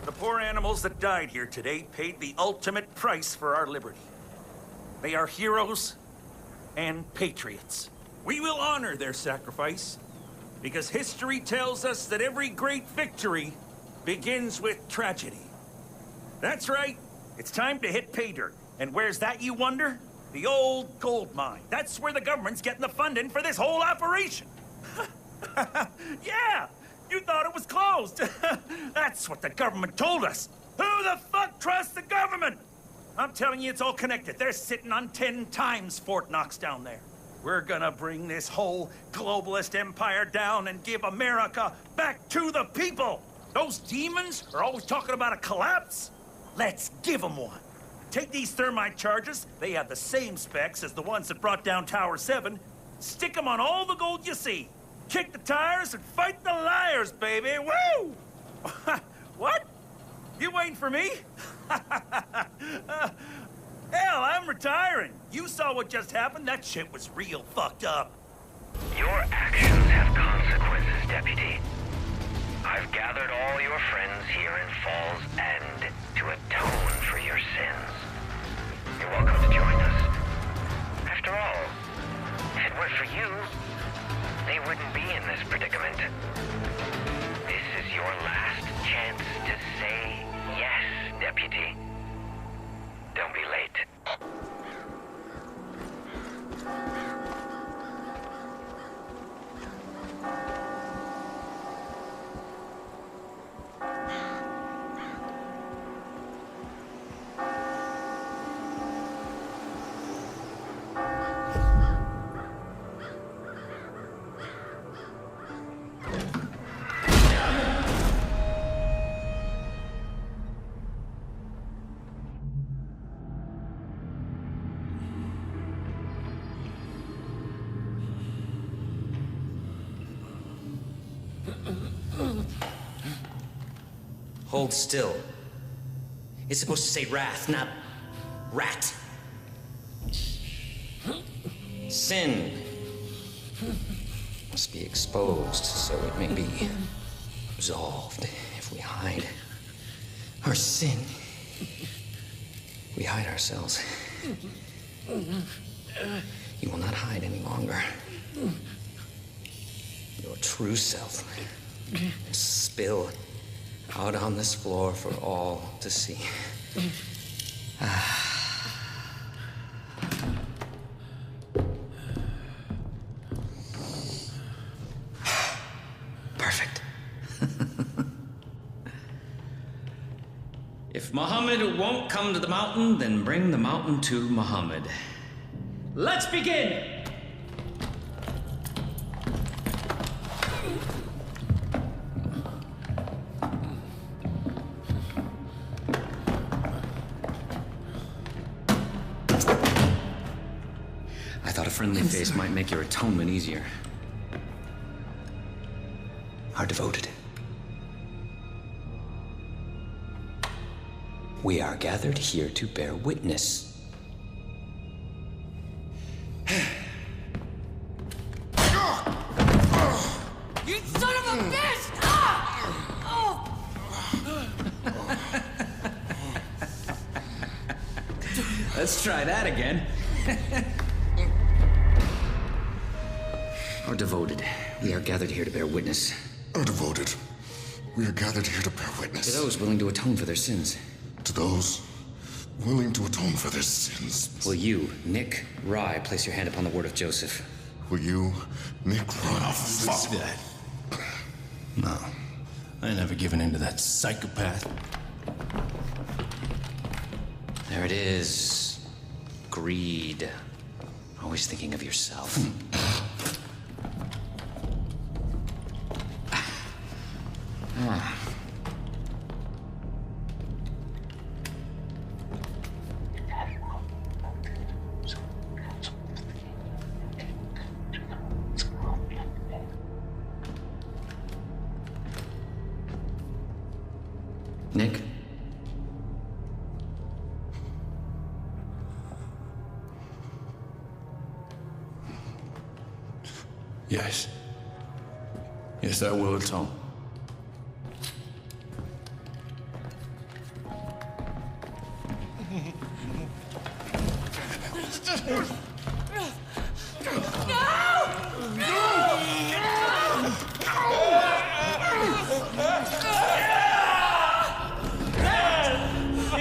The poor animals that died here today paid the ultimate price for our liberty. They are heroes and patriots. We will honor their sacrifice, because history tells us that every great victory begins with tragedy. That's right. It's time to hit pay dirt. And where's that, you wonder? The old gold mine. That's where the government's getting the funding for this whole operation. Yeah! You thought it was closed. That's what the government told us. Who the fuck trusts the government? I'm telling you, it's all connected. They're sitting on 10 times Fort Knox down there. We're gonna bring this whole globalist empire down and give America back to the people. Those demons are always talking about a collapse. Let's give them one. Take these thermite charges. They have the same specs as the ones that brought down Tower 7. Stick them on all the gold you see. Kick the tires and fight the liars, baby. Woo! What? You waiting for me? Hell, I'm retiring. You saw what just happened. That shit was real fucked up. Your actions have consequences, Deputy. I've gathered all your friends here in Fall's End to atone for your sins. You're welcome to join us. After all, if it weren't for you, they wouldn't be in this predicament. This is your last chance to say yes, Deputy. Don't be late. Hold still. It's supposed to say wrath, not rat. Sin must be exposed so it may be resolved. If we hide our sin, we hide ourselves. You will not hide any longer. Your true self will spill out on this floor for all to see. Perfect. If Muhammad won't come to the mountain, then bring the mountain to Muhammad. Let's begin! I thought a friendly face might make your atonement easier. Our devoted. We are gathered here to bear witness. You son of a bitch! Let's try that again. Our devoted, we are gathered here to bear witness. Our devoted, we are gathered here to bear witness. To those willing to atone for their sins. To those willing to atone for their sins. Will you, Nick Rye, place your hand upon the word of Joseph? Will you, Nick Rye? Oh, fuck that. No, I ain't never given in to that psychopath. There it is. Greed. Always thinking of yourself. Nick? Yes. Yes, I will atone.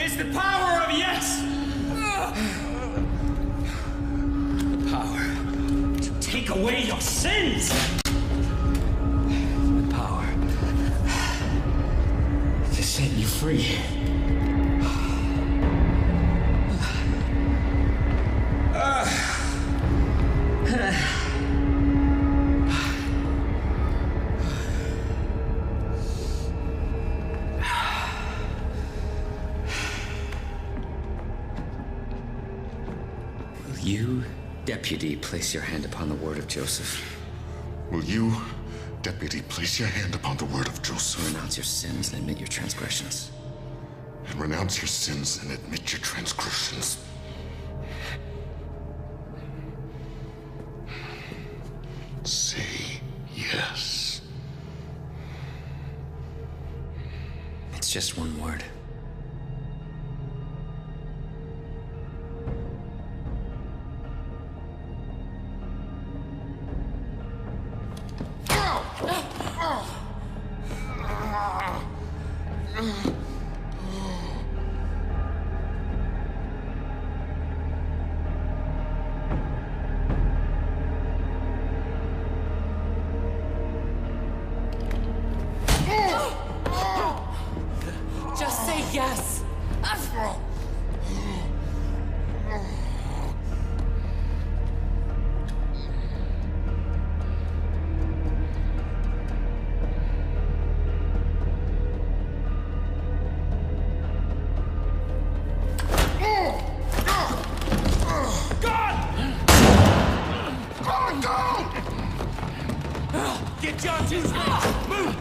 It's the power of yes! The power to take away your sins! The power to set you free. Will you, deputy, place your hand upon the word of Joseph? Will you, deputy, place your hand upon the word of Joseph? Renounce your sins and admit your transgressions. And renounce your sins and admit your transgressions. Say yes. It's just one word. Just say yes! Get John C's range! Move!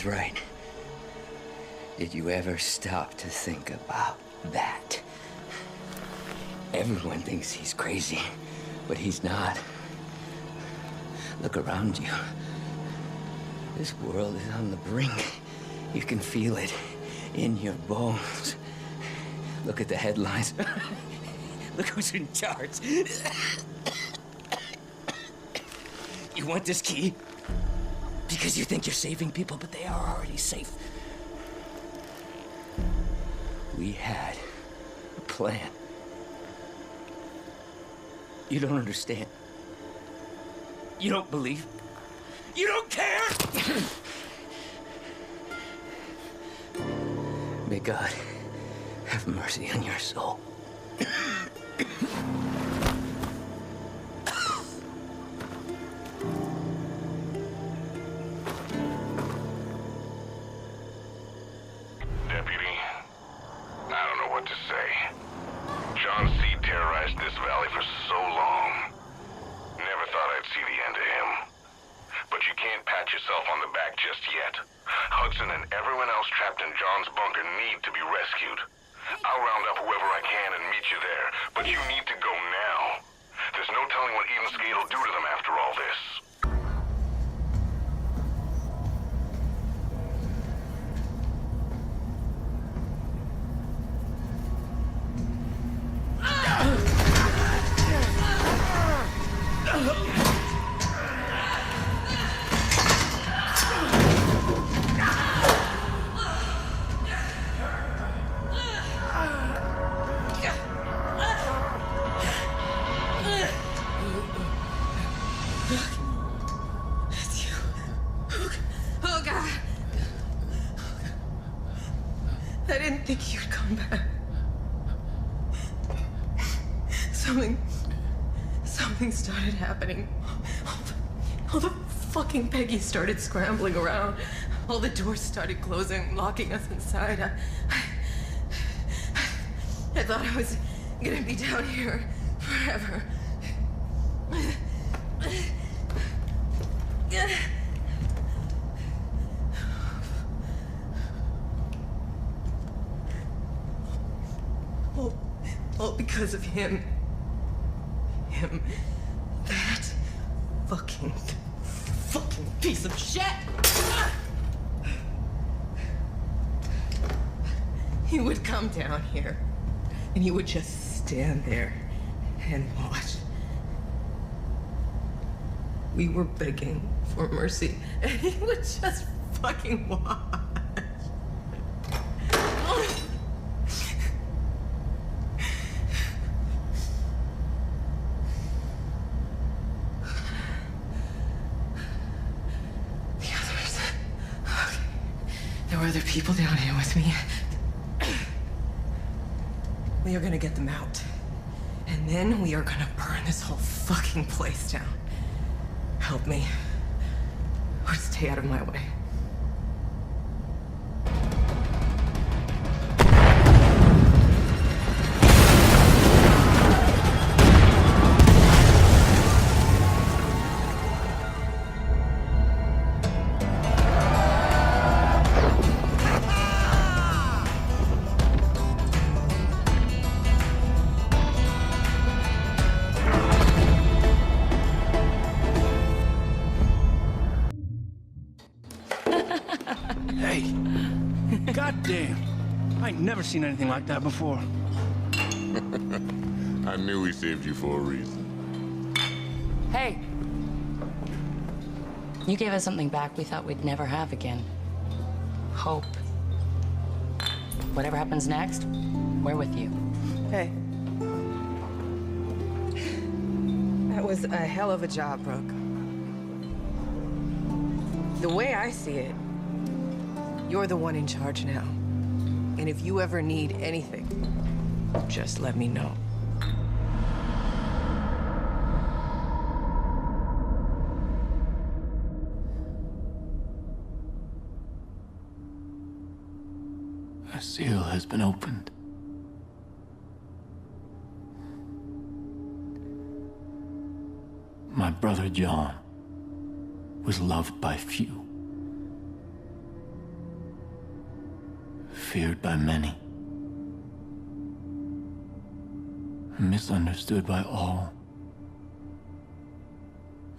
was right. Did you ever stop to think about that? Everyone thinks he's crazy, but he's not. Look around you. This world is on the brink. You can feel it in your bones. Look at the headlines. Look who's in charge. You want this key? Because you think you're saving people, but they are already safe. We had a plan. You don't understand. You don't believe. You don't care! May God have mercy on your soul. Deputy, I don't know what to say. John Seed terrorized this valley for so long. Never thought I'd see the end of him. But you can't pat yourself on the back just yet. Hudson and everyone else trapped in John's bunker need to be rescued. I'll round up whoever I can and meet you there, but you need to go now. There's no telling what Eden Skate will do to them after all this. Oh, God. I didn't think you'd come back. Something started happening. All the fucking Peggy started scrambling around. All the doors started closing, locking us inside. I thought I was gonna be down here forever. All because of him. That fucking piece of shit! He would come down here, and he would just stand there and watch. We were begging for mercy, and he would just fucking watch. There were other people down here with me. We are gonna get them out. And then we are gonna burn this whole fucking place down. Help me. Or stay out of my way. Hey, goddamn! I ain't never seen anything like that before. I knew we saved you for a reason. Hey. You gave us something back we thought we'd never have again. Hope. Whatever happens next, we're with you. Hey. That was a hell of a job, Brooke. The way I see it, you're the one in charge now. And if you ever need anything, just let me know. A seal has been opened. My brother John was loved by few. feared by many, misunderstood by all,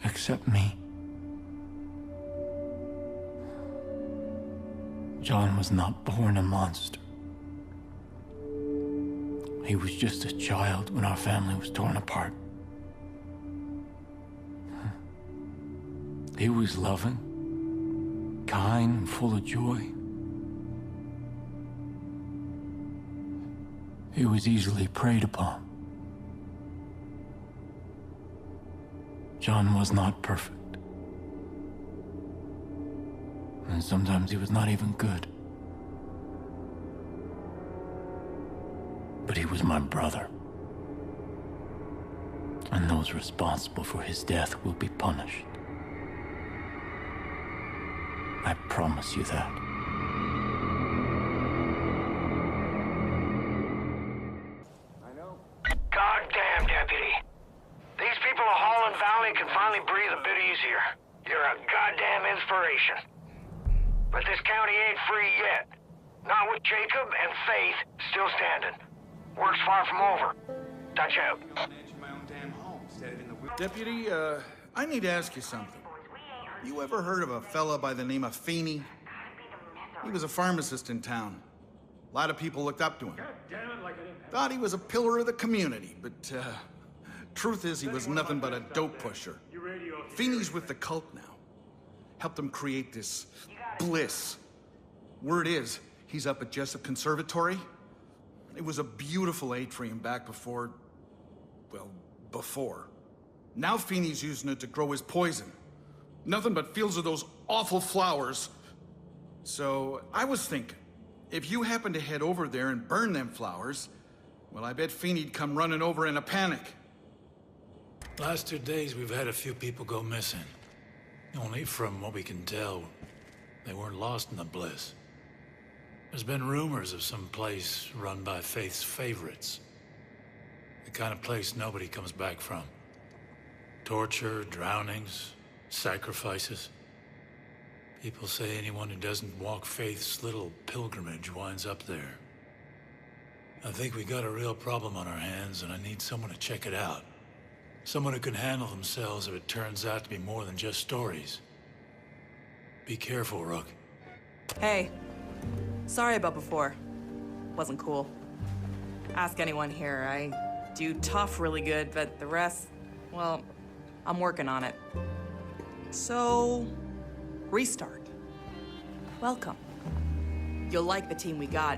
except me. John was not born a monster. He was just a child when our family was torn apart. He was loving, kind, and full of joy. He was easily preyed upon. John was not perfect. And sometimes he was not even good. But he was my brother. And those responsible for his death will be punished. I promise you that. Goddamn, Deputy. These people of Holland Valley can finally breathe a bit easier. You're a goddamn inspiration. But this county ain't free yet. Not with Jacob and Faith still standing. Work's far from over. Touch out. Deputy, I need to ask you something. You ever heard of a fella by the name of Feeney? He was a pharmacist in town. A lot of people looked up to him. Thought he was a pillar of the community, but truth is he was nothing but a dope pusher. Feeney's with the cult now. Helped him create this bliss. Word is, he's up at Jessup Conservatory. It was a beautiful atrium back before... well, before. Now Feeney's using it to grow his poison. Nothing but fields of those awful flowers. So, I was thinking, if you happen to head over there and burn them flowers, well, I bet Feeney'd come running over in a panic. Last 2 days, we've had a few people go missing. Only from what we can tell, they weren't lost in the bliss. There's been rumors of some place run by Faith's favorites. The kind of place nobody comes back from. Torture, drownings, sacrifices. People say anyone who doesn't walk Faith's little pilgrimage winds up there. I think we got a real problem on our hands, and I need someone to check it out. Someone who can handle themselves if it turns out to be more than just stories. Be careful, Rook. Hey. Sorry about before. Wasn't cool. Ask anyone here. I do tough really good, but the rest, well, I'm working on it. So, restart. Welcome. You'll like the team we got.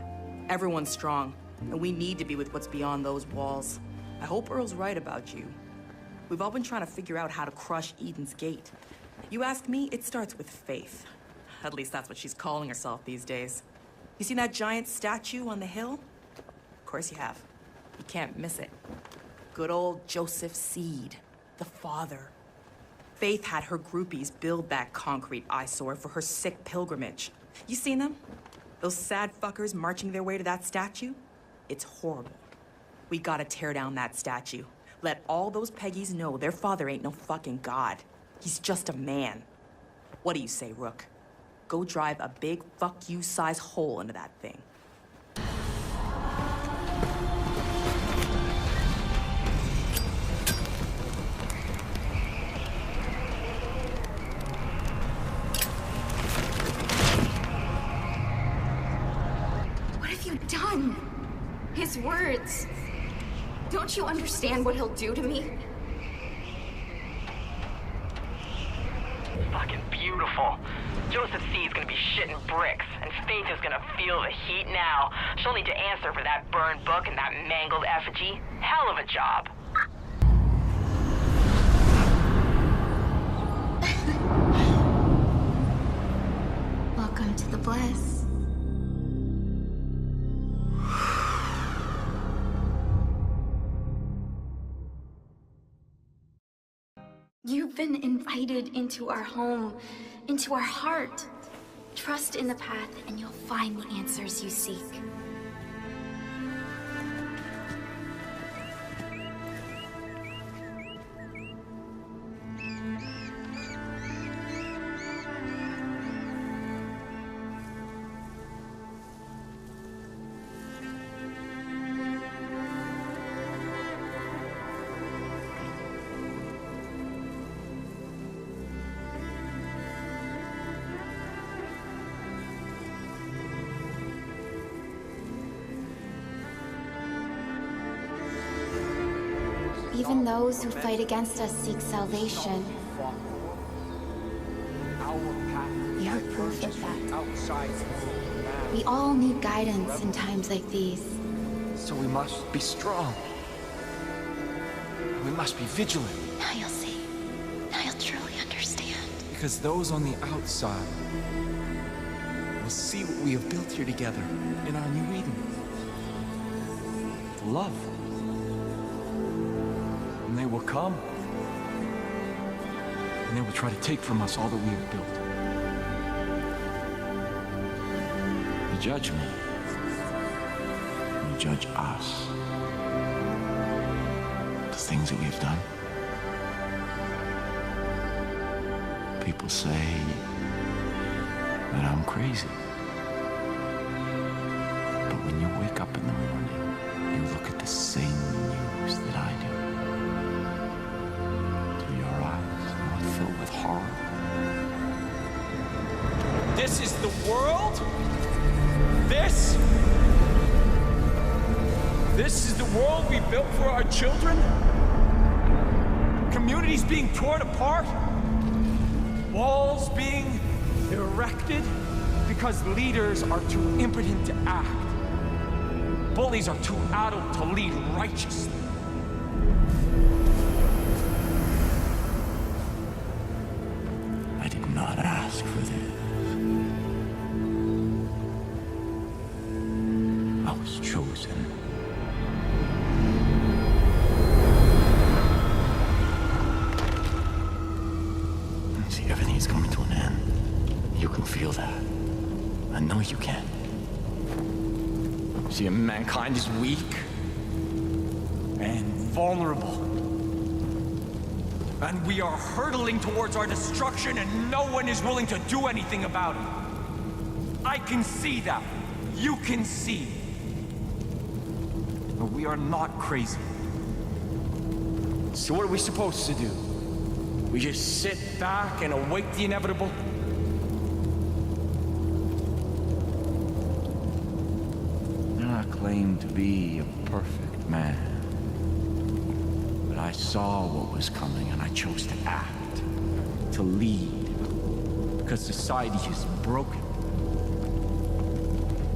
Everyone's strong, and we need to be with what's beyond those walls. I hope Earl's right about you. We've all been trying to figure out how to crush Eden's Gate. You ask me, it starts with Faith. At least that's what she's calling herself these days. You seen that giant statue on the hill? Of course you have. You can't miss it. Good old Joseph Seed, the father. Faith had her groupies build that concrete eyesore for her sick pilgrimage. You seen them? Those sad fuckers marching their way to that statue? It's horrible. We gotta tear down that statue. Let all those Peggies know their father ain't no fucking god. He's just a man. What do you say, Rook? Go drive a big fuck you size hole into that thing. What have you done? His words. Don't you understand what he'll do to me? Fucking beautiful. Joseph C. is gonna be shitting bricks, and Faith is gonna feel the heat now. She'll need to answer for that burned book and that mangled effigy. Hell of a job. Welcome to the bliss. You've been invited into our home, into our heart. Trust in the path and you'll find the answers you seek. Even those who fight against us seek salvation. You're proof of that. We all need guidance in times like these. So we must be strong. We must be vigilant. Now you'll see. Now you'll truly understand. Because those on the outside will see what we have built here together in our new Eden. Love. And they will come. And they will try to take from us all that we have built. You judge me. You judge us. The things that we have done. People say that I'm crazy. But when you wake up in the morning, you look at the same news that I do. Do your eyes not fill with horror? This is the world? This is the world we built for our children? Communities being torn apart? Walls being erected because leaders are too impotent to act. Bullies are too adult to lead righteously. I did not ask for this. I was chosen. See, everything is coming to an end. You can feel that. I know you can. See, mankind is weak and vulnerable. And we are hurtling towards our destruction, and no one is willing to do anything about it. I can see that. You can see. But we are not crazy. So what are we supposed to do? We just sit back and await the inevitable? I claim to be a perfect man. But I saw what was coming and I chose to act, To lead. Because society is broken.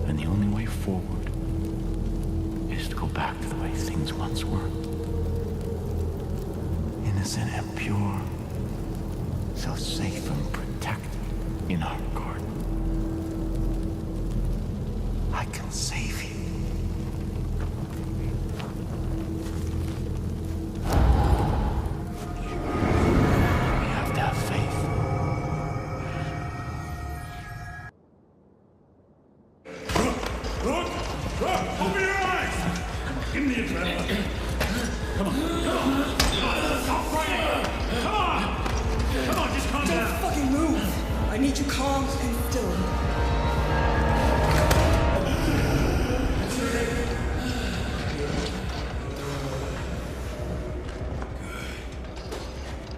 and the only way forward is to go back to the way things once were. Innocent and pure, so safe and protected in our garden. I can save you. We have to have faith. Look! Open your eyes! Give me a adrenaline. Come on, come on! Stop fighting! Come on! Come on, just calm down! Don't fucking move! I need you calm and still.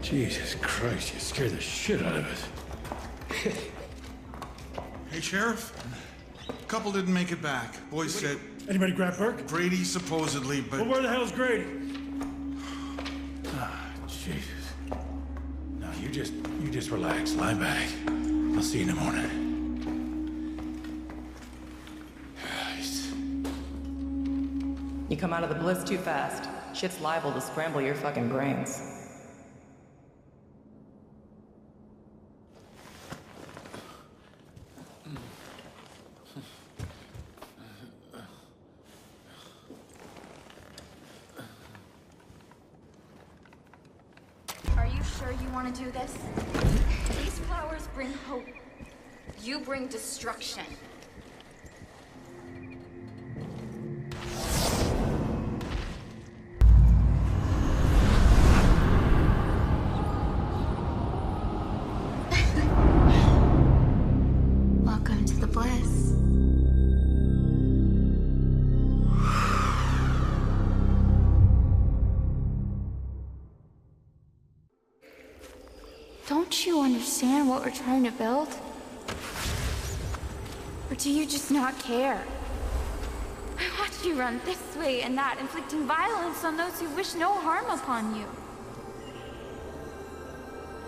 Jesus Christ, you scared the shit out of us. Hey, Sheriff. Couple didn't make it back. Boys said... Anybody grab Burke? Brady, supposedly, but... Well, where the hell's Grady? Ah, Jesus. No, you just relax. Lie back. I'll see you in the morning. Christ. You come out of the bliss too fast. Shit's liable to scramble your fucking brains. Are you sure you want to do this? These flowers bring hope. You bring destruction. Welcome to the bliss. Don't you understand what we're trying to build? Or do you just not care? I watch you run this way and that, inflicting violence on those who wish no harm upon you.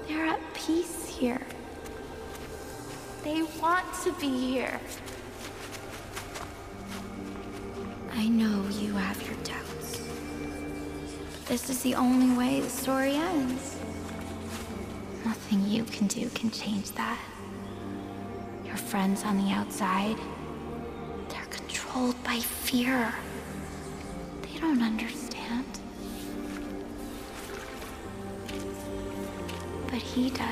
They're at peace here. They want to be here. I know you have your doubts. But this is the only way the story ends. Nothing you can do can change that. Your friends on the outside, they're controlled by fear. They don't understand. But he does.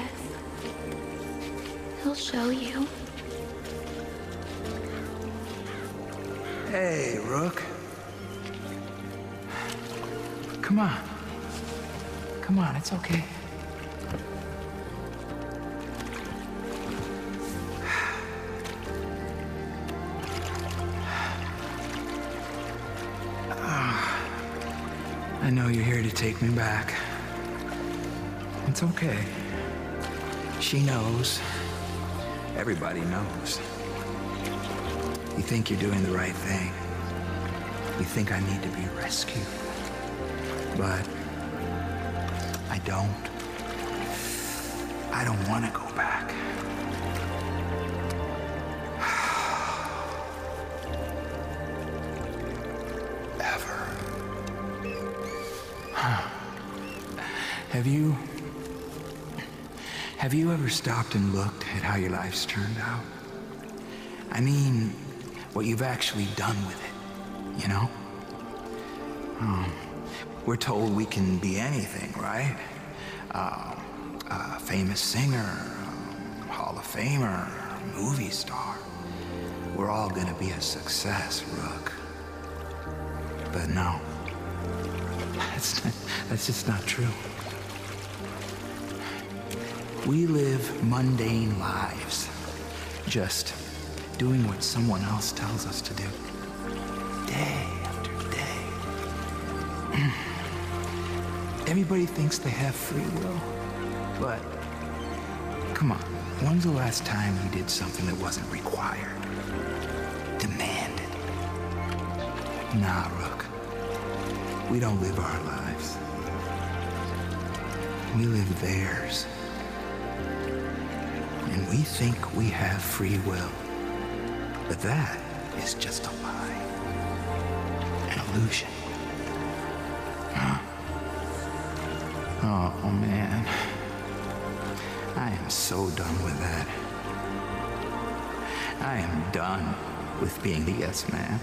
He'll show you. Hey, Rook. Come on. Come on, it's okay. I know you're here to take me back. It's okay. She knows. Everybody knows. You think you're doing the right thing. You think I need to be rescued. But I don't. I don't want to go back. Ever. Have you ever stopped and looked at how your life's turned out? I mean, what you've actually done with it, you know? We're told we can be anything, right? A famous singer, Hall of Famer, movie star. We're all gonna be a success, Rook. But no, that's just not true. We live mundane lives, just doing what someone else tells us to do, day after day. Everybody thinks they have free will, but come on, when's the last time you did something that wasn't required, demanded? Nah, Rook, we don't live our lives. We live theirs. And we think we have free will. But that is just a lie. An illusion. Huh? Oh, man. I am so done with that. I am done with being the yes man.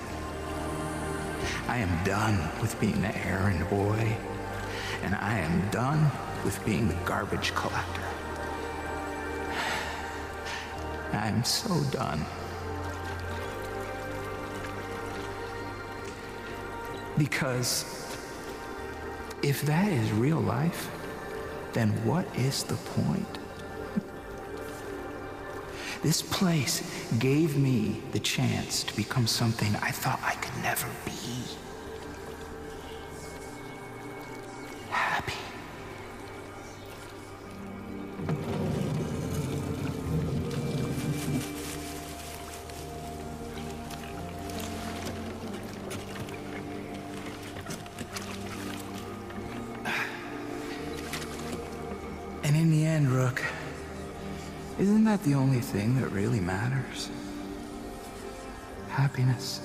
I am done with being the errand boy. And I am done with being the garbage collector. I'm so done. Because if that is real life, then what is the point? This place gave me the chance to become something I thought I could never be. Happy. And in the end, Rook, isn't that the only thing that really matters? Happiness.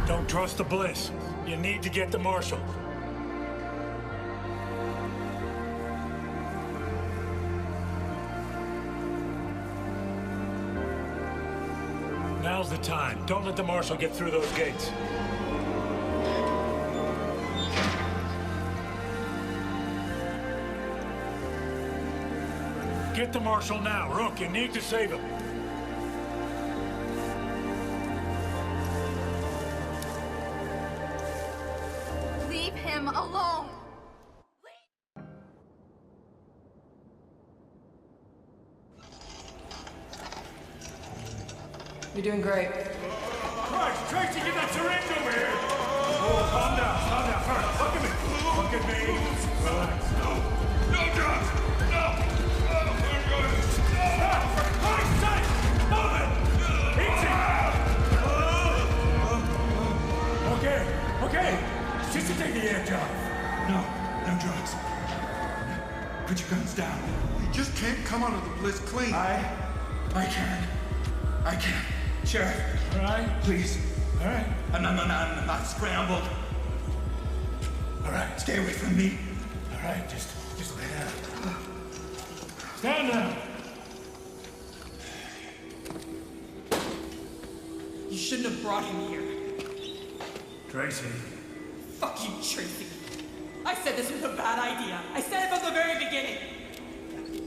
Don't trust the Bliss. You need to get the Marshal. Now's the time. Don't let the Marshal get through those gates. Get the Marshal now. Rook, you need to save him. Leave him alone! You're doing great. Christ, Tracy, get that syringe over here! Oh, calm down, first. Look at me. Relax. No, drugs! No! Stop! For Christ's sake! Move it! Easy! Okay. Just to take the air job. No drugs. Put your guns down. You just can't come out of the bliss clean. I can. Sheriff. All right? Please. All right. I'm not scrambled. All right. Stay away from me. All right. Just lay down. Stand down. You shouldn't have brought him here. Tracy. Fuck you, Tracy. I said this was a bad idea. I said it from the very beginning.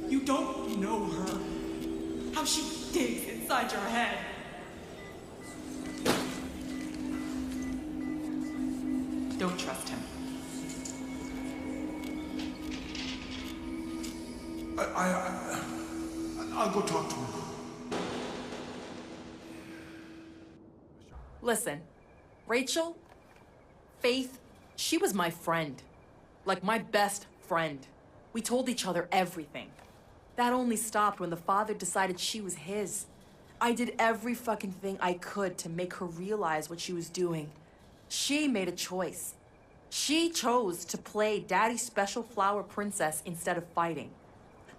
You don't know her. How she digs inside your head. Don't trust him. I'll go talk to him. Listen, Rachel, Faith, she was my friend. Like my best friend. We told each other everything. That only stopped when the father decided she was his. I did every fucking thing I could to make her realize what she was doing. She made a choice. She chose to play Daddy's special flower princess instead of fighting.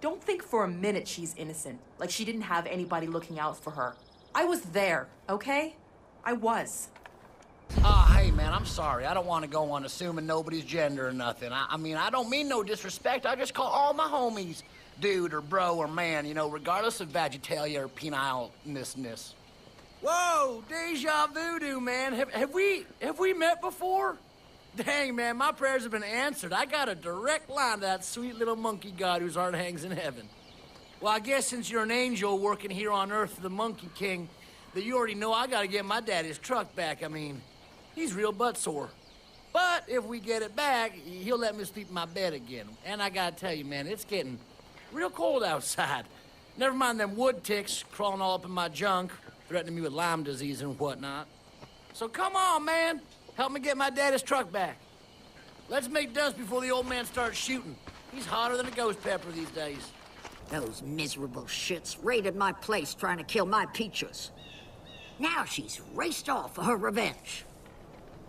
Don't think for a minute she's innocent, like she didn't have anybody looking out for her. I was there, okay? I was. Hey, man, I'm sorry. I don't want to go on assuming nobody's gender or nothing. I mean, I don't mean no disrespect. I just call all my homies dude or bro or man, you know, regardless of vegetalia or penile-ness. Whoa, deja voodoo, man. Have we met before? Dang, man, my prayers have been answered. I got a direct line to that sweet little monkey god whose heart hangs in heaven. Well, I guess since you're an angel working here on Earth, the Monkey King, that you already know I gotta get my daddy's truck back. I mean, he's real butt sore. But if we get it back, he'll let me sleep in my bed again. And I gotta tell you, man, it's getting real cold outside. Never mind them wood ticks crawling all up in my junk, threatening me with Lyme disease and whatnot. So come on, man. Help me get my daddy's truck back. Let's make dust before the old man starts shooting. He's hotter than a ghost pepper these days. Those miserable shits raided my place trying to kill my Peaches. Now she's raced off for her revenge.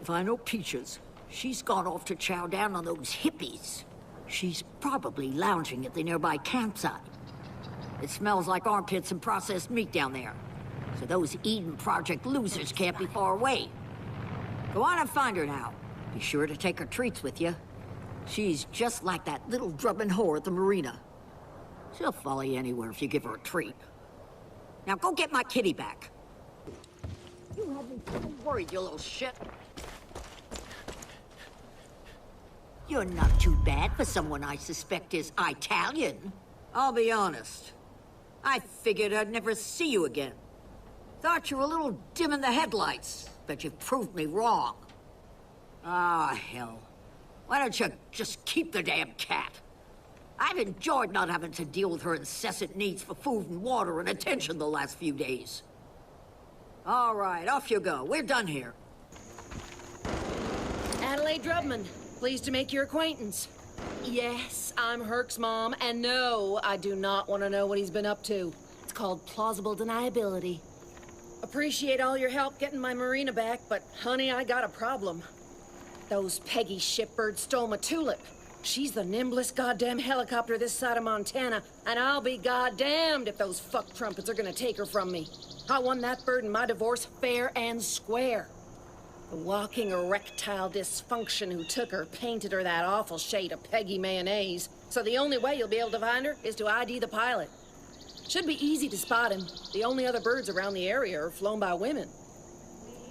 If I know Peaches, she's gone off to chow down on those hippies. She's probably lounging at the nearby campsite. It smells like armpits and processed meat down there. So those Eden Project losers can't be far away. Go on and find her now. Be sure to take her treats with you. She's just like that little drubbing whore at the marina. She'll follow you anywhere if you give her a treat. Now go get my kitty back. You have me so worried, you little shit. You're not too bad for someone I suspect is Italian. I'll be honest. I figured I'd never see you again. Thought you were a little dim in the headlights, but you've proved me wrong. Ah, hell. Why don't you just keep the damn cat? I've enjoyed not having to deal with her incessant needs for food and water and attention the last few days. All right, off you go. We're done here. Adelaide Drubman, pleased to make your acquaintance. Yes, I'm Herc's mom, and no, I do not want to know what he's been up to. It's called plausible deniability. Appreciate all your help getting my marina back, but honey, I got a problem. Those Peggy shipbirds stole my tulip. She's the nimblest goddamn helicopter this side of Montana, and I'll be goddamned if those fuck trumpets are gonna take her from me. I won that bird in my divorce fair and square. The walking erectile dysfunction who took her painted her that awful shade of Peggy mayonnaise, so the only way you'll be able to find her is to ID the pilot. Should be easy to spot him. The only other birds around the area are flown by women.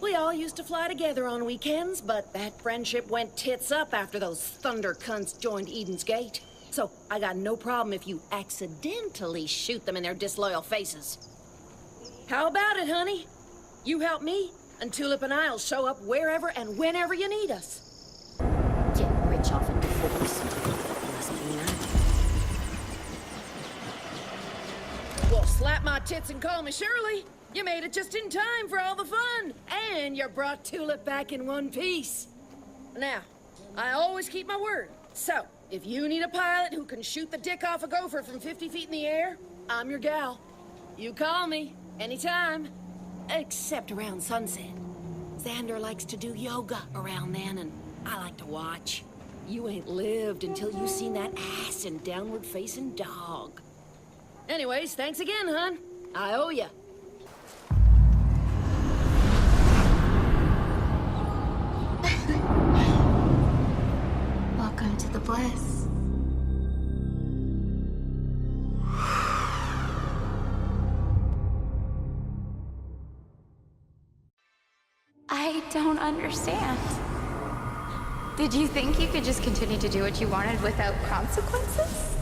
We all used to fly together on weekends, but that friendship went tits up after those thunder cunts joined Eden's Gate. So I got no problem if you accidentally shoot them in their disloyal faces. How about it, honey? You help me, and Tulip and I'll show up wherever and whenever you need us. Get rich off of divorce. Must be nice. We'll slap my tits and call me Shirley. You made it just in time for all the fun. And you brought Tulip back in one piece. Now, I always keep my word. So, if you need a pilot who can shoot the dick off a gopher from 50 feet in the air, I'm your gal. You call me, anytime. Except around sunset. Xander likes to do yoga around then, and I like to watch. You ain't lived until you seen that ass and downward-facing dog. Anyways, thanks again, hun. I owe ya. Welcome to the bliss. I don't understand. Did you think you could just continue to do what you wanted without consequences?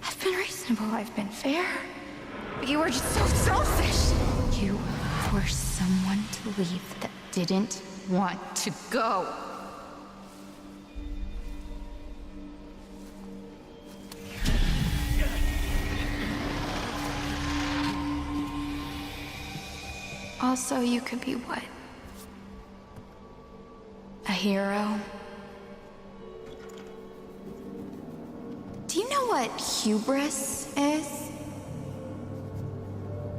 I've been reasonable, I've been fair. But you were just so selfish. You forced someone to leave that didn't want to go. Also, you could be what? A hero? Do you know what hubris is?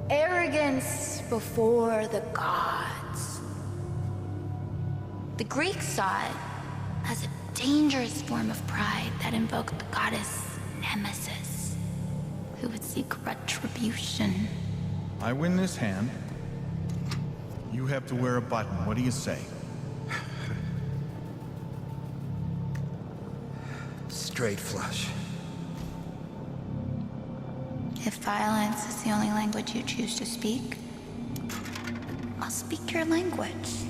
Arrogance before the gods. The Greeks saw it as a dangerous form of pride that invoked the goddess Nemesis, who would seek retribution. I win this hand. You have to wear a button. What do you say? Straight flush. If violence is the only language you choose to speak, I'll speak your language.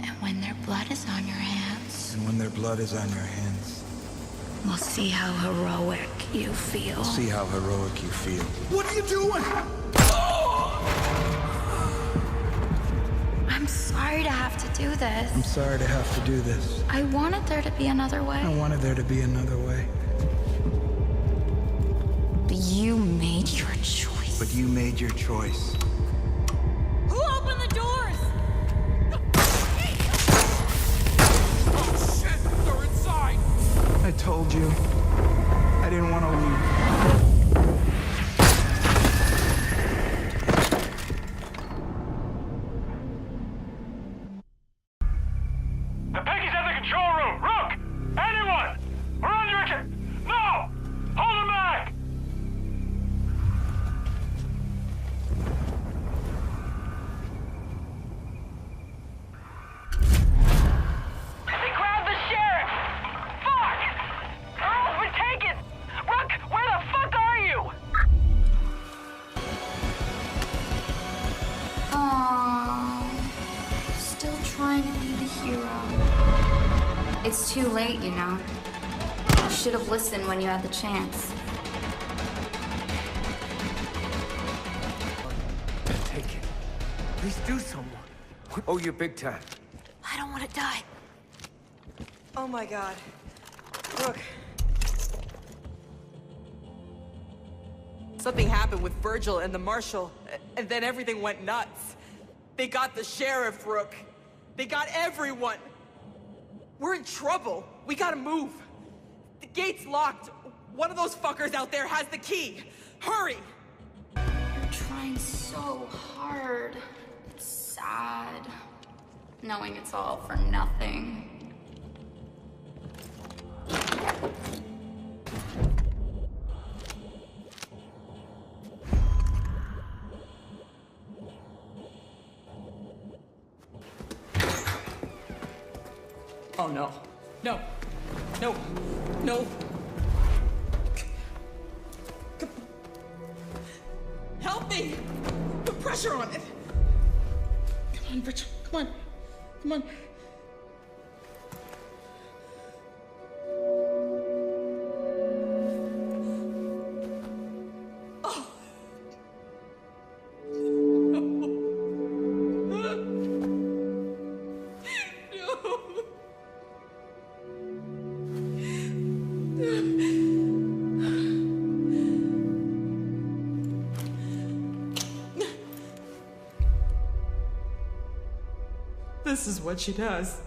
And when their blood is on your hands... And when their blood is on your hands... We'll see how heroic you feel. We'll see how heroic you feel. What are you doing? I'm sorry to have to do this. I'm sorry to have to do this. I wanted there to be another way. I wanted there to be another way. But you made your choice. But you made your choice. Who opened the doors? Oh shit, they're inside! I told you. I didn't want to leave. The Peggy's at the control room! Rook! Anyone! We're under attack! No! Hold him back! They grabbed the sheriff! Fuck! Earl's been taken! Rook, where the fuck are you? Aww. Still trying to be the hero. It's too late, you know. You should have listened when you had the chance. Take it. Please do something. We owe you big time. I don't want to die. Oh my god. Look. Something happened with Virgil and the marshal, and then everything went nuts. They got the sheriff, Rook. They got everyone. We're in trouble. We gotta move. The gate's locked. One of those fuckers out there has the key. Hurry! You're trying so hard. It's sad. Knowing it's all for nothing. Oh no. No. No. No. Help me! Put pressure on it! Come on, Virgil. Come on. Come on. Oh. No. This is what she does.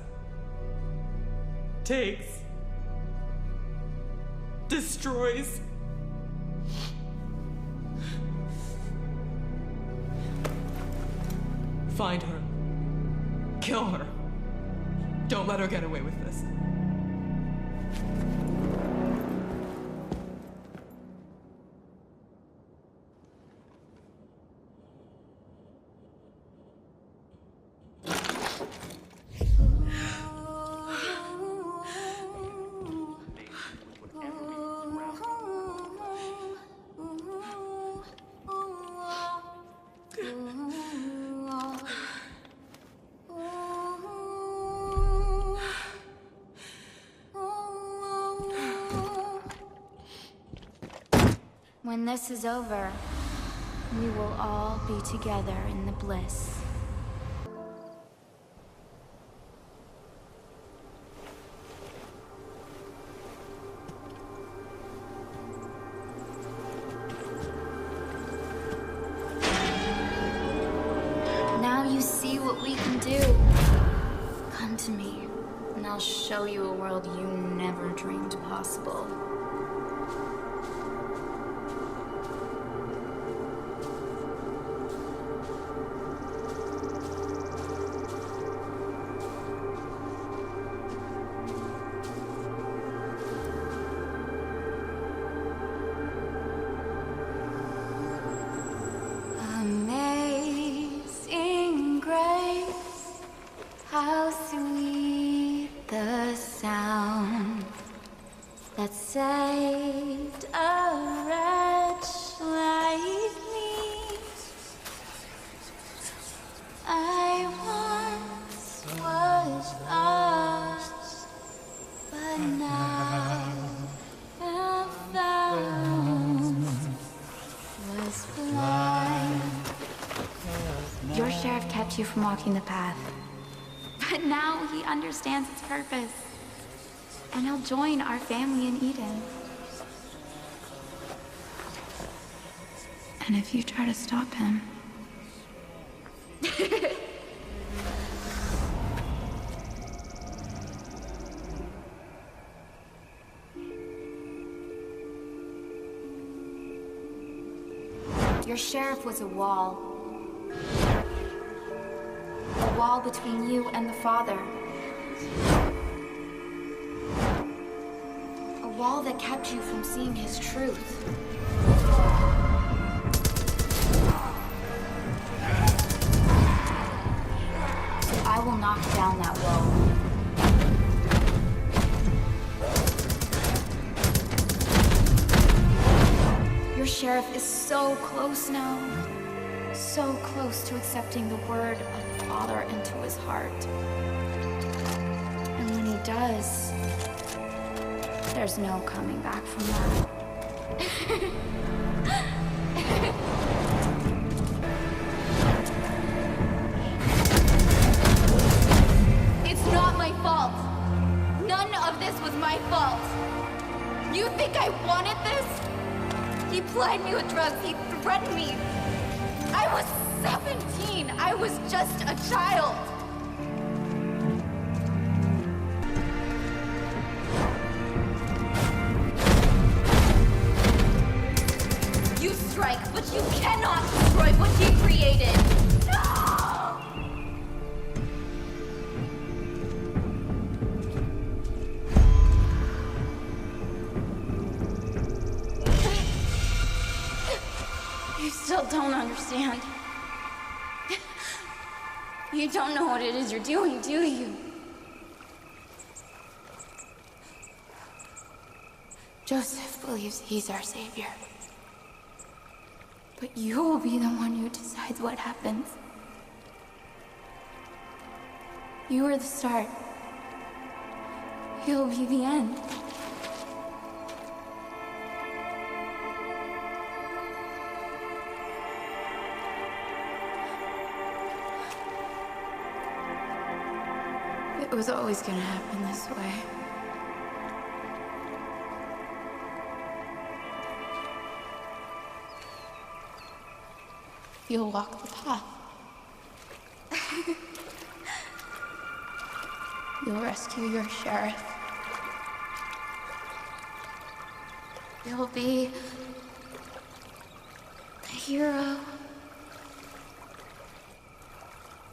Takes. Destroys. Find her. Kill her. Don't let her get away with this. When this is over, we will all be together in the bliss. Now you see what we can do. Come to me, and I'll show you a world you never dreamed possible. Amazing grace, how sweet the sound that saved a wretch like me. I once was lost, but now am found. Was blind. Your sheriff kept you from walking the path, but now he understands its purpose, and he'll join our family in Eden. And if you try to stop him... Your sheriff was a wall. A wall between you and the Father. A wall that kept you from seeing his truth. So I will knock down that wall. Your sheriff is so close now. So close to accepting the word of the Father into his heart. And when he does, there's no coming back from that. It's not my fault. None of this was my fault. You think I wanted this? He plied me with drugs. He threatened me. I was 17. I was just a child. You strike, but you cannot destroy what he created. No! You still don't understand. You don't know what it is you're doing, do you? Joseph believes he's our savior. But you will be the one who decides what happens. You are the start. You'll be the end. It was always gonna happen this way. You'll walk the path. You'll rescue your sheriff. You'll be a hero.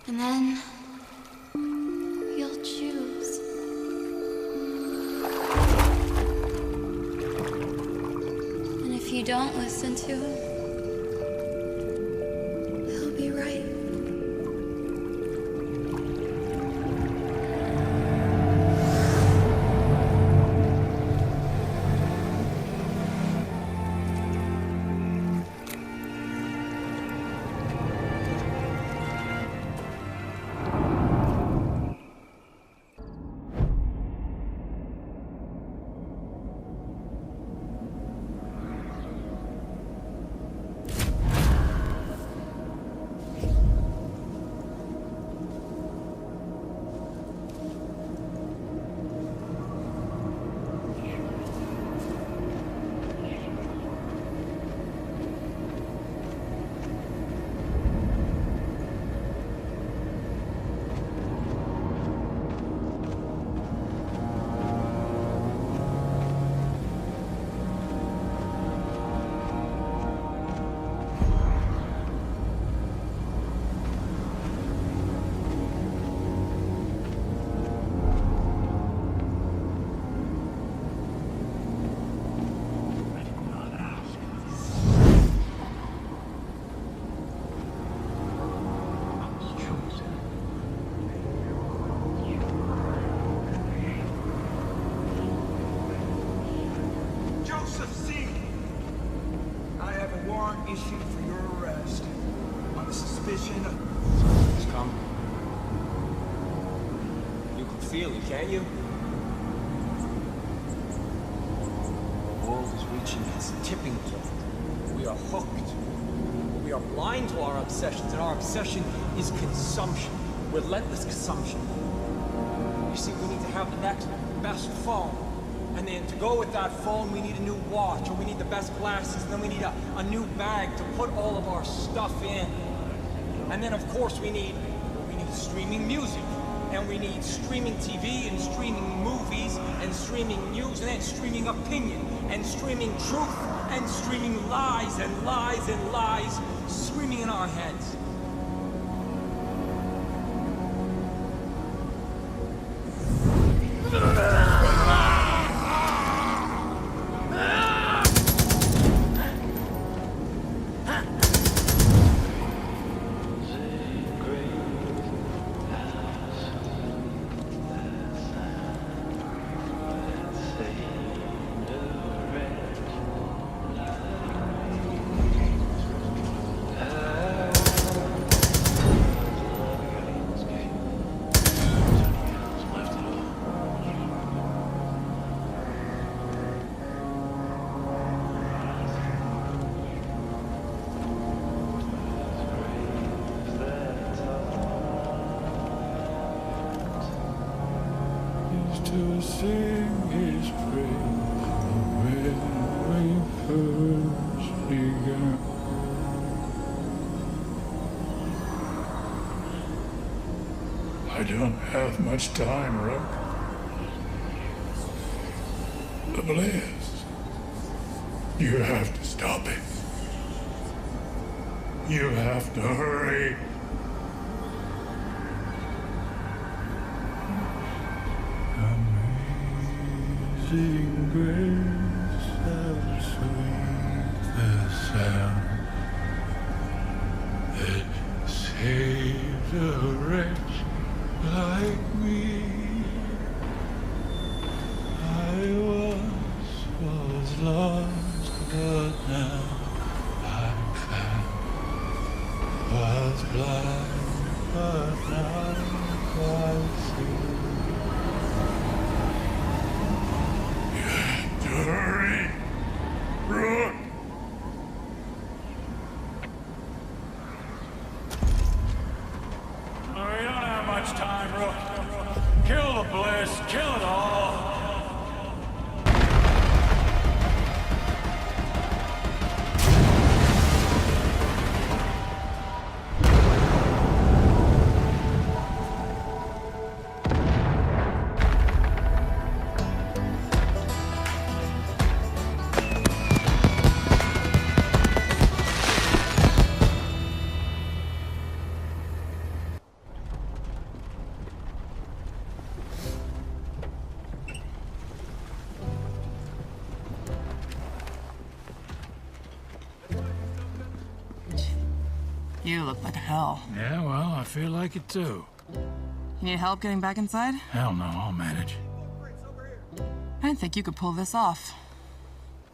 And then you'll choose. And if you don't listen to him, he'll be right. Issued for your arrest on the suspicion of... It's coming. You can feel it, can't you? The world is reaching its tipping point. We are hooked. We are blind to our obsessions, and our obsession is consumption. Relentless consumption. You see, we need to have the next best phone. And then to go with that phone, we need a new watch, or we need the best glasses, and then we need a new bag to put all of our stuff in. And then, of course, we need streaming music, and we need streaming TV, and streaming movies, and streaming news, and then streaming opinion, and streaming truth, and streaming lies, and lies, and lies, streaming in our heads. To sing his praise when we first began. I don't have much time, Rook. The bliss. You have to stop it. You have to hurry. Amazing grace, how sweet the sound that saved a wretch like me. I was lost, but now I'm found. Was blind, but now I see. Hurry! Run! We don't have much time, Rook. Kill the bliss, kill it all. You look like hell. Yeah, well, I feel like it too. You need help getting back inside? Hell no, I'll manage. I didn't think you could pull this off.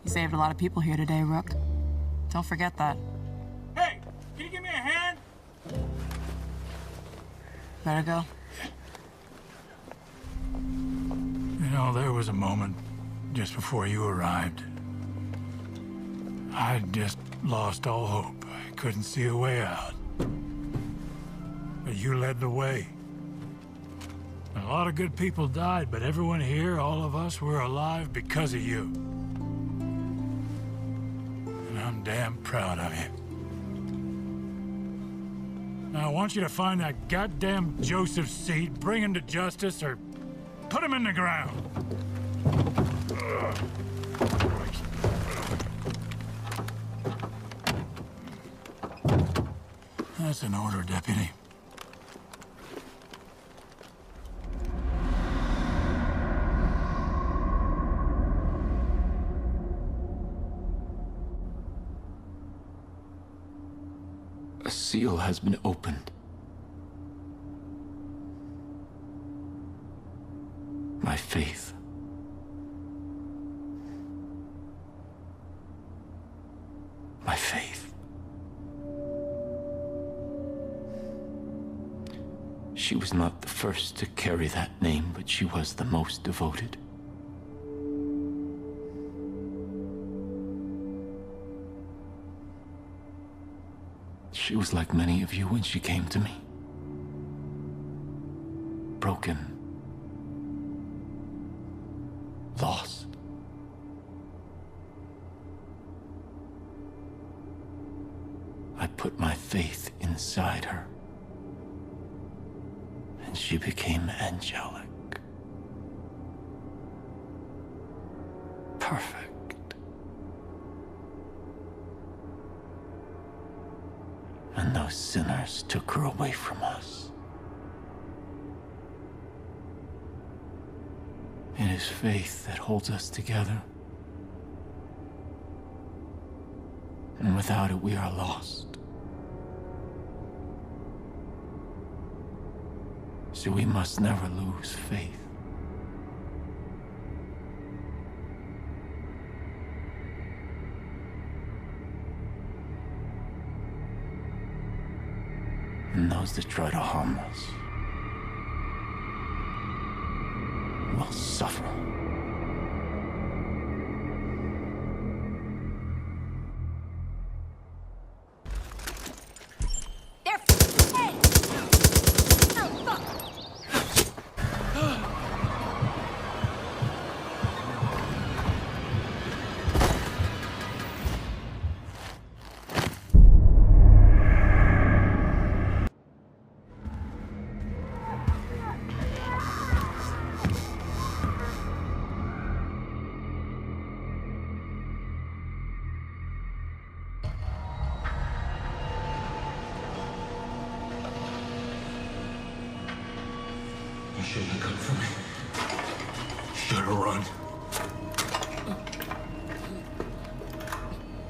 You saved a lot of people here today, Rook. Don't forget that. Hey, can you give me a hand? Better go. You know, there was a moment just before you arrived. I just lost all hope. I couldn't see a way out. But you led the way. A lot of good people died, but everyone here, all of us, we're alive because of you. And I'm damn proud of you. Now, I want you to find that goddamn Joseph Seed, bring him to justice, or put him in the ground. That's an order, Deputy. A seal has been opened. My faith. My faith. She was not the first to carry that name, but she was the most devoted. She was like many of you when she came to me. Broken. Lost. I put my faith inside her. And she became angelic. Perfect. And those sinners took her away from us. It is faith that holds us together. And without it, we are lost. So we must never lose faith. And those that try to harm us will suffer. Shouldn't have come for me. Should have run.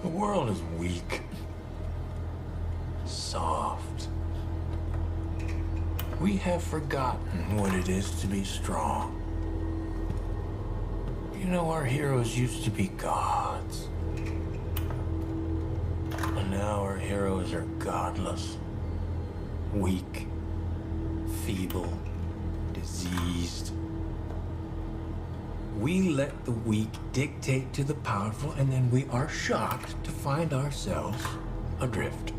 The world is weak. Soft. We have forgotten what it is to be strong. You know, our heroes used to be gods. And now our heroes are godless. Weak. Feeble. Diseased. We let the weak dictate to the powerful, and then we are shocked to find ourselves adrift.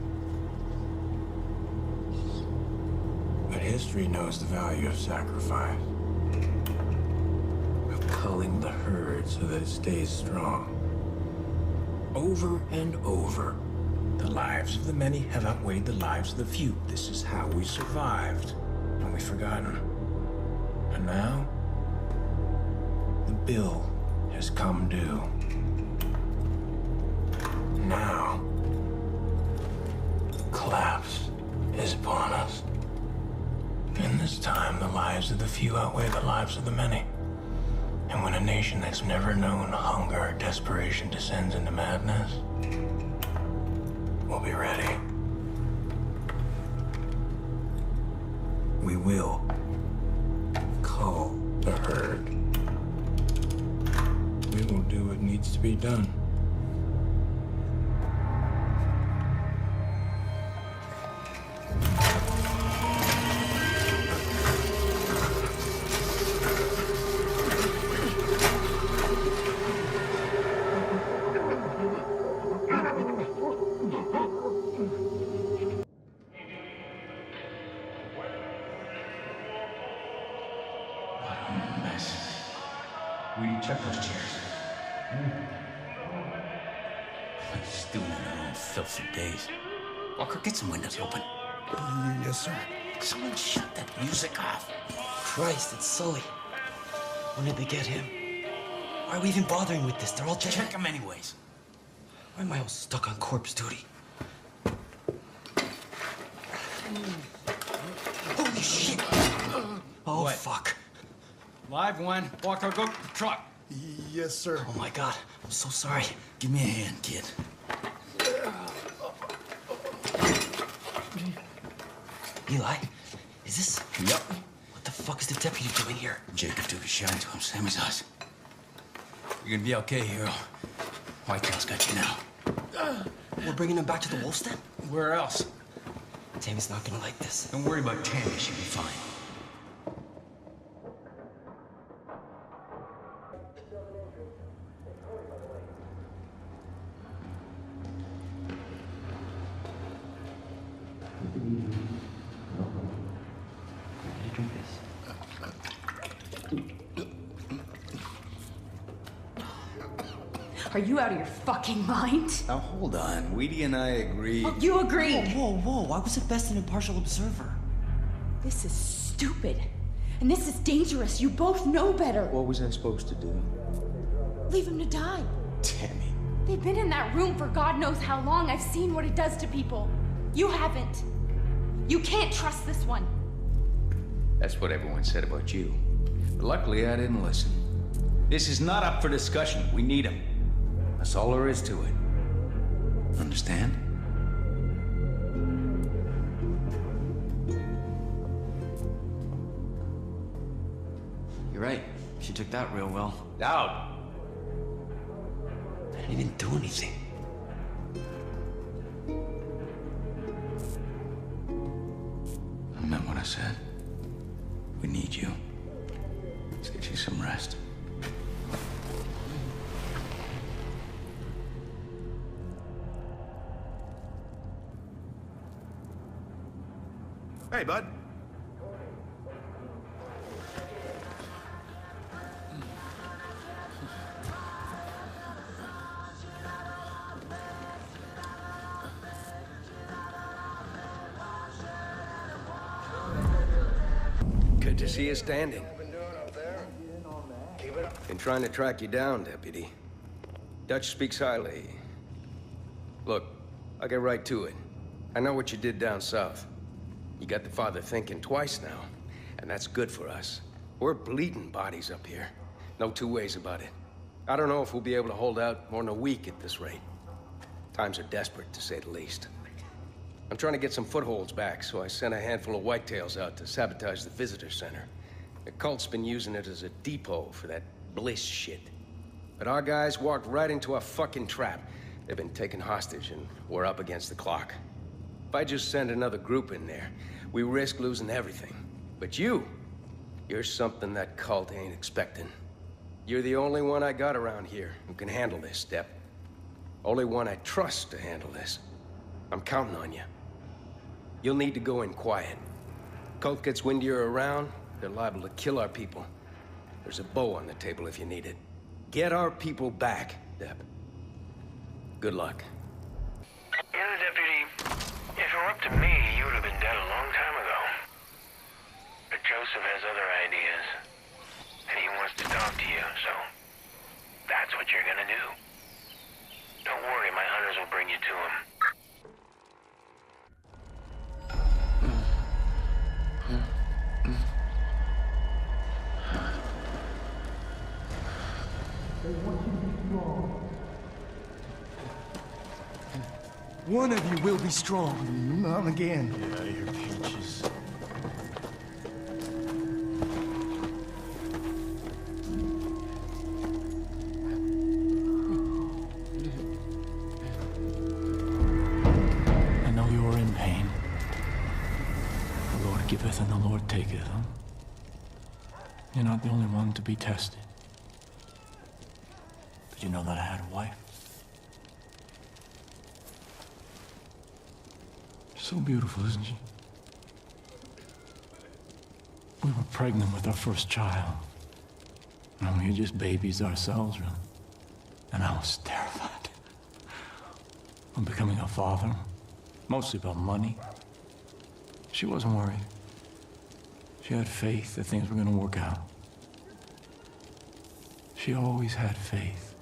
But history knows the value of sacrifice, of culling the herd so that it stays strong. Over and over, the lives of the many have outweighed the lives of the few. This is how we survived, and we've forgotten. And now, the bill has come due. Now, the collapse is upon us. And this time, the lives of the few outweigh the lives of the many. And when a nation that's never known hunger or desperation descends into madness, we'll be ready. will. Call the herd. We will do what needs to be done. Check those chairs. Just doing it in their own filthy days. Walker, get some windows open. Yes, sir. Someone shut that music off. Christ, it's Sully. When did they get him? Why are we even bothering with this? They're all dead. Check them anyways. Why am I all stuck on corpse duty? Holy shit! Oh, what? Fuck. Live one. Walker, go to the truck. Yes, sir. Oh my God, I'm so sorry. Give me a hand, kid. Eli, is this? Yep. What the fuck is the deputy doing here? Jacob took a shot into him, same as us. You're gonna be okay, hero. Whitetail's got you now. We're bringing him back to the wolf's den? Where else? Tammy's not gonna like this. Don't worry about Tammy, she'll be fine. Are you out of your fucking mind? Now hold on. Weedy and I agreed. Well, you agreed. Whoa. I was at best an impartial observer. This is stupid. And this is dangerous. You both know better. What was I supposed to do? Leave him to die. Tammy. They've been in that room for God knows how long. I've seen what it does to people. You haven't. You can't trust this one. That's what everyone said about you. But luckily, I didn't listen. This is not up for discussion. We need him. That's all there is to it. Understand? You're right. She took that real well. Out. I didn't even do anything. I meant what I said. We need you. Let's get you some rest. Hey, bud. Good to see you standing. Been trying to track you down, Deputy. Dutch speaks highly. Look, I'll get right to it. I know what you did down south. You got the father thinking twice now, and that's good for us. We're bleeding bodies up here. No two ways about it. I don't know if we'll be able to hold out more than a week at this rate. Times are desperate, to say the least. I'm trying to get some footholds back, so I sent a handful of whitetails out to sabotage the visitor center. The cult's been using it as a depot for that bliss shit. But our guys walked right into a fucking trap. They've been taken hostage, and we're up against the clock. If I just send another group in there, we risk losing everything. But you're something that cult ain't expecting. You're the only one I got around here who can handle this, Step. Only one I trust to handle this. I'm counting on you. You'll need to go in quiet. Cult gets wind you're around, they're liable to kill our people. There's a bow on the table if you need it. Get our people back, Deb. Good luck. You know, Deputy, if it were up to me, you would have been dead a long time ago. But Joseph has other ideas. And he wants to talk to you, so that's what you're gonna do. Don't worry, my hunters will bring you to him. One of you will be strong. Not again. Get out of here, Peaches. Lord giveth and the Lord taketh, huh? You're not the only one to be tested. Did you know that I had a wife? So beautiful, isn't she? We were pregnant with our first child. And we were just babies ourselves, really. And I was terrified. I'm becoming a father, mostly about money. She wasn't worried. She had faith that things were gonna work out. She always had faith.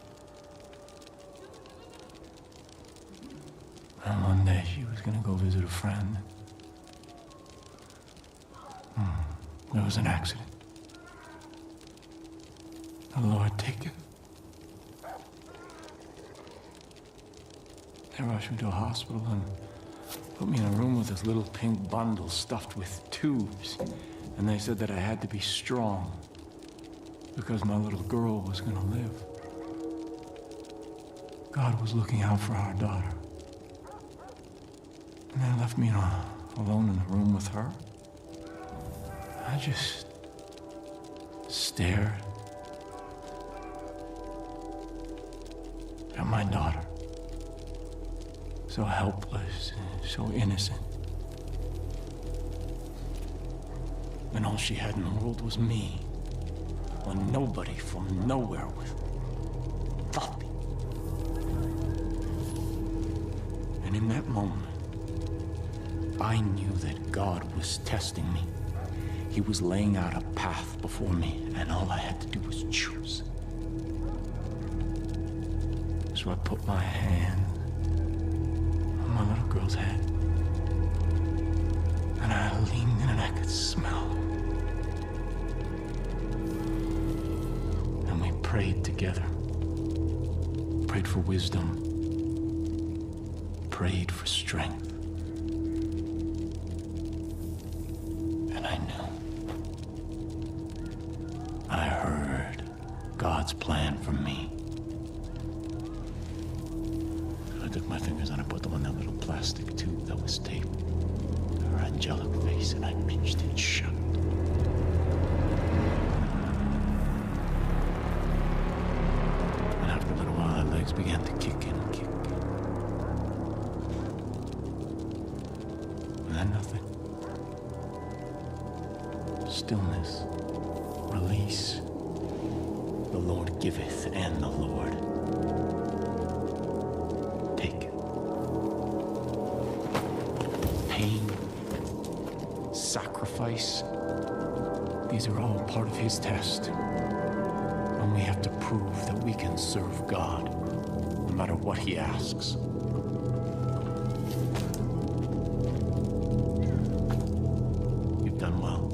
And one day she was gonna go visit a friend. There was an accident. The Lord take it. They rushed me to a hospital and put me in a room with this little pink bundle stuffed with tubes. And they said that I had to be strong because my little girl was gonna live. God was looking out for our daughter. And they left me alone in the room with her. I just stared at my daughter. So helpless, so innocent. And all she had in the world was me. When nobody from nowhere was nothing. And in that moment, I knew that God was testing me. He was laying out a path before me, and all I had to do was choose. So I put my hand on my little girl's head, and I leaned in and I could smell. And we prayed together. Prayed for wisdom. Prayed for strength. And I knew. I heard God's plan for me. I took my fingers and I put them on that little plastic tube that was taped to her angelic face, and I pinched it shut. And after a little while, her legs began to kick and kick. And then nothing. Stillness. Release. The Lord giveth and the Lord taketh. Pain, sacrifice, these are all part of his test. And we have to prove that we can serve God, no matter what he asks. You've done well.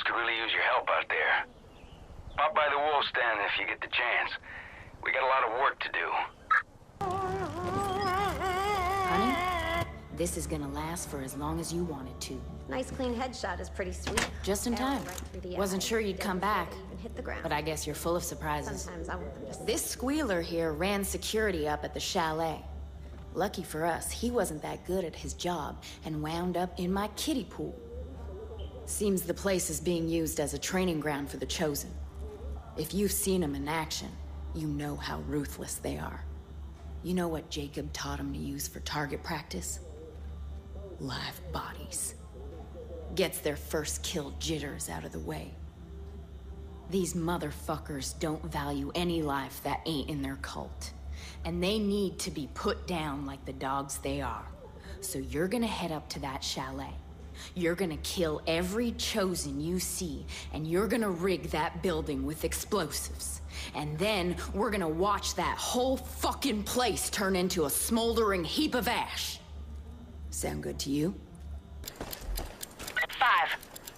could really use your help out there. Pop by the wool stand if you get the chance. We got a lot of work to do. Honey, this is gonna last for as long as you want it to. Nice clean headshot is pretty sweet. Just in time. Wasn't sure you'd come back, hit the ground. but I guess you're full of surprises. Sometimes I want them to... This squealer here ran security up at the chalet. Lucky for us, he wasn't that good at his job and wound up in my kiddie pool. Seems the place is being used as a training ground for the Chosen. If you've seen them in action, you know how ruthless they are. You know what Jacob taught him to use for target practice? Live bodies. Gets their first kill jitters out of the way. These motherfuckers don't value any life that ain't in their cult. And they need to be put down like the dogs they are. So you're gonna head up to that chalet. You're gonna kill every chosen you see, and you're gonna rig that building with explosives. And then we're gonna watch that whole fucking place turn into a smoldering heap of ash. Sound good to you? 5,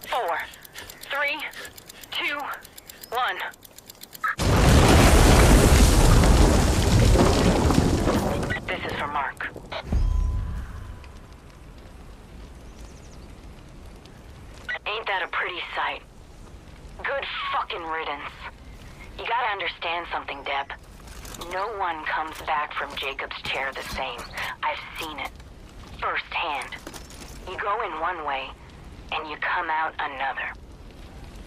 4, 3, 2, 1. This is for Mark. Ain't that a pretty sight? Good fucking riddance. You gotta understand something, Deb. No one comes back from Jacob's chair the same. I've seen it. Firsthand. You go in one way, and you come out another.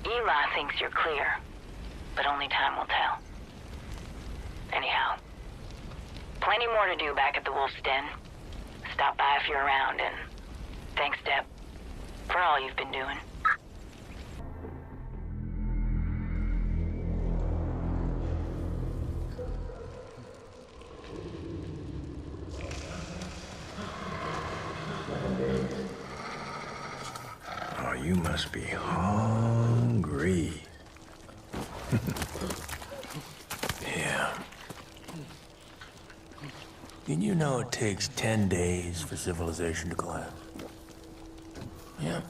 Eli thinks you're clear, but only time will tell. Anyhow, plenty more to do back at the Wolf's Den. Stop by if you're around, and thanks, Deb, for all you've been doing. Oh, you must be hungry. Yeah. Did you know it takes 10 days for civilization to collapse? Yeah.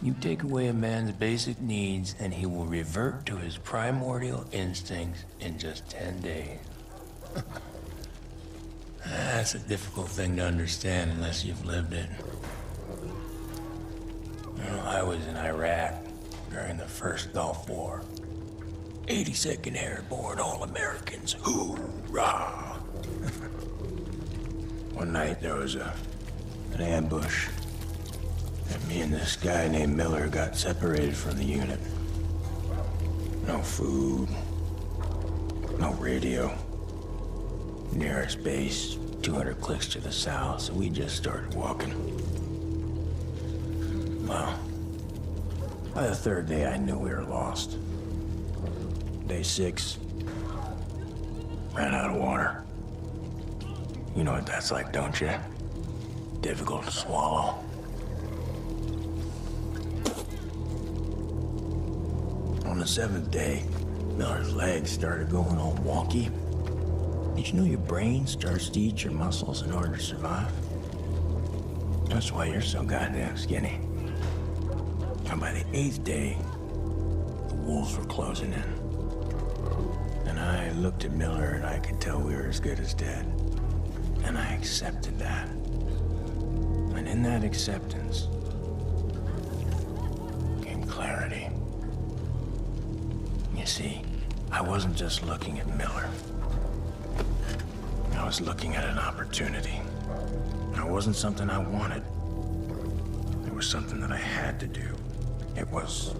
You take away a man's basic needs and he will revert to his primordial instincts in just 10 days. That's a difficult thing to understand unless you've lived it. You know, I was in Iraq during the first Gulf War. 82nd Airborne All-Americans, hoorah! One night there was an ambush. And me and this guy named Miller got separated from the unit. No food, no radio. Nearest base, 200 clicks to the south, so we just started walking. Well, by the third day I knew we were lost. Day 6, ran out of water. You know what that's like, don't you? Difficult to swallow. On the 7th day, Miller's legs started going all wonky. Did you know your brain starts to eat your muscles in order to survive? That's why you're so goddamn skinny. And by the 8th day, the wolves were closing in. And I looked at Miller and I could tell we were as good as dead. And I accepted that. And in that acceptance came clarity. You see, I wasn't just looking at Miller. I was looking at an opportunity. It wasn't something I wanted. It was something that I had to do. It was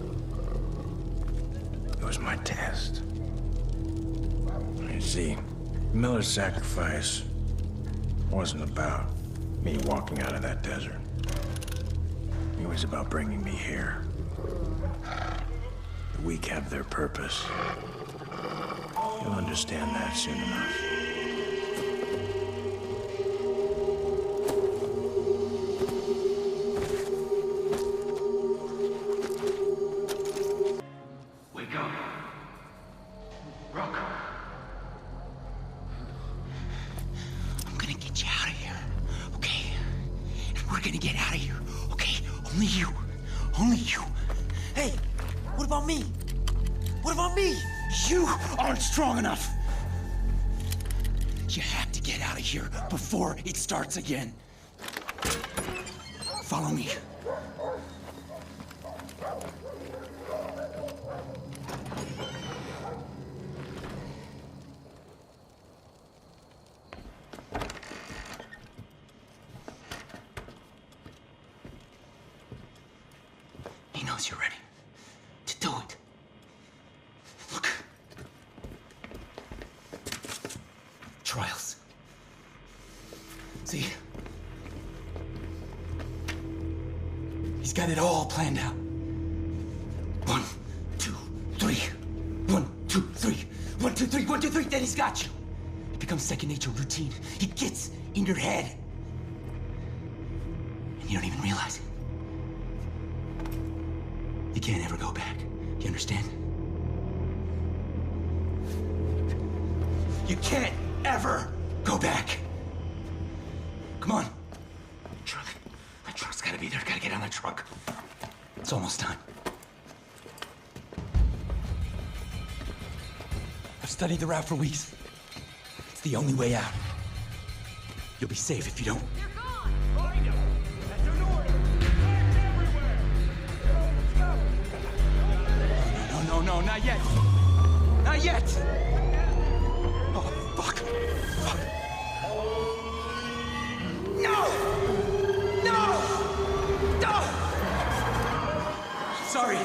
my test. You see, Miller's sacrifice wasn't about me walking out of that desert. It was about bringing me here. The weak have their purpose. You'll understand that soon enough. Wake up. Rock. I'm gonna get you out of here, okay? And we're gonna get out of here, okay? Only you. Only you. Hey, what about me? What about me? You aren't strong enough. You have to get out of here before it starts again. Follow me. He knows you're ready to do it. Look. Trials. See? He's got it all planned out. 1, 2, 3. 1, 2, 3. 1, 2, 3. 1, 2, 3. Then he's got you. It becomes second nature, routine. It gets in your head. And you don't even realize it. You can't ever go back. You understand? You can't ever go back. Come on. Truck. That truck's gotta be there. Gotta get on that truck. It's almost done. I've studied the route for weeks. It's the only way out. You'll be safe if you don't. They're gone! Find them! That's an order! Everywhere! No, not yet. Not yet. Oh, fuck. Fuck. No! Sorry.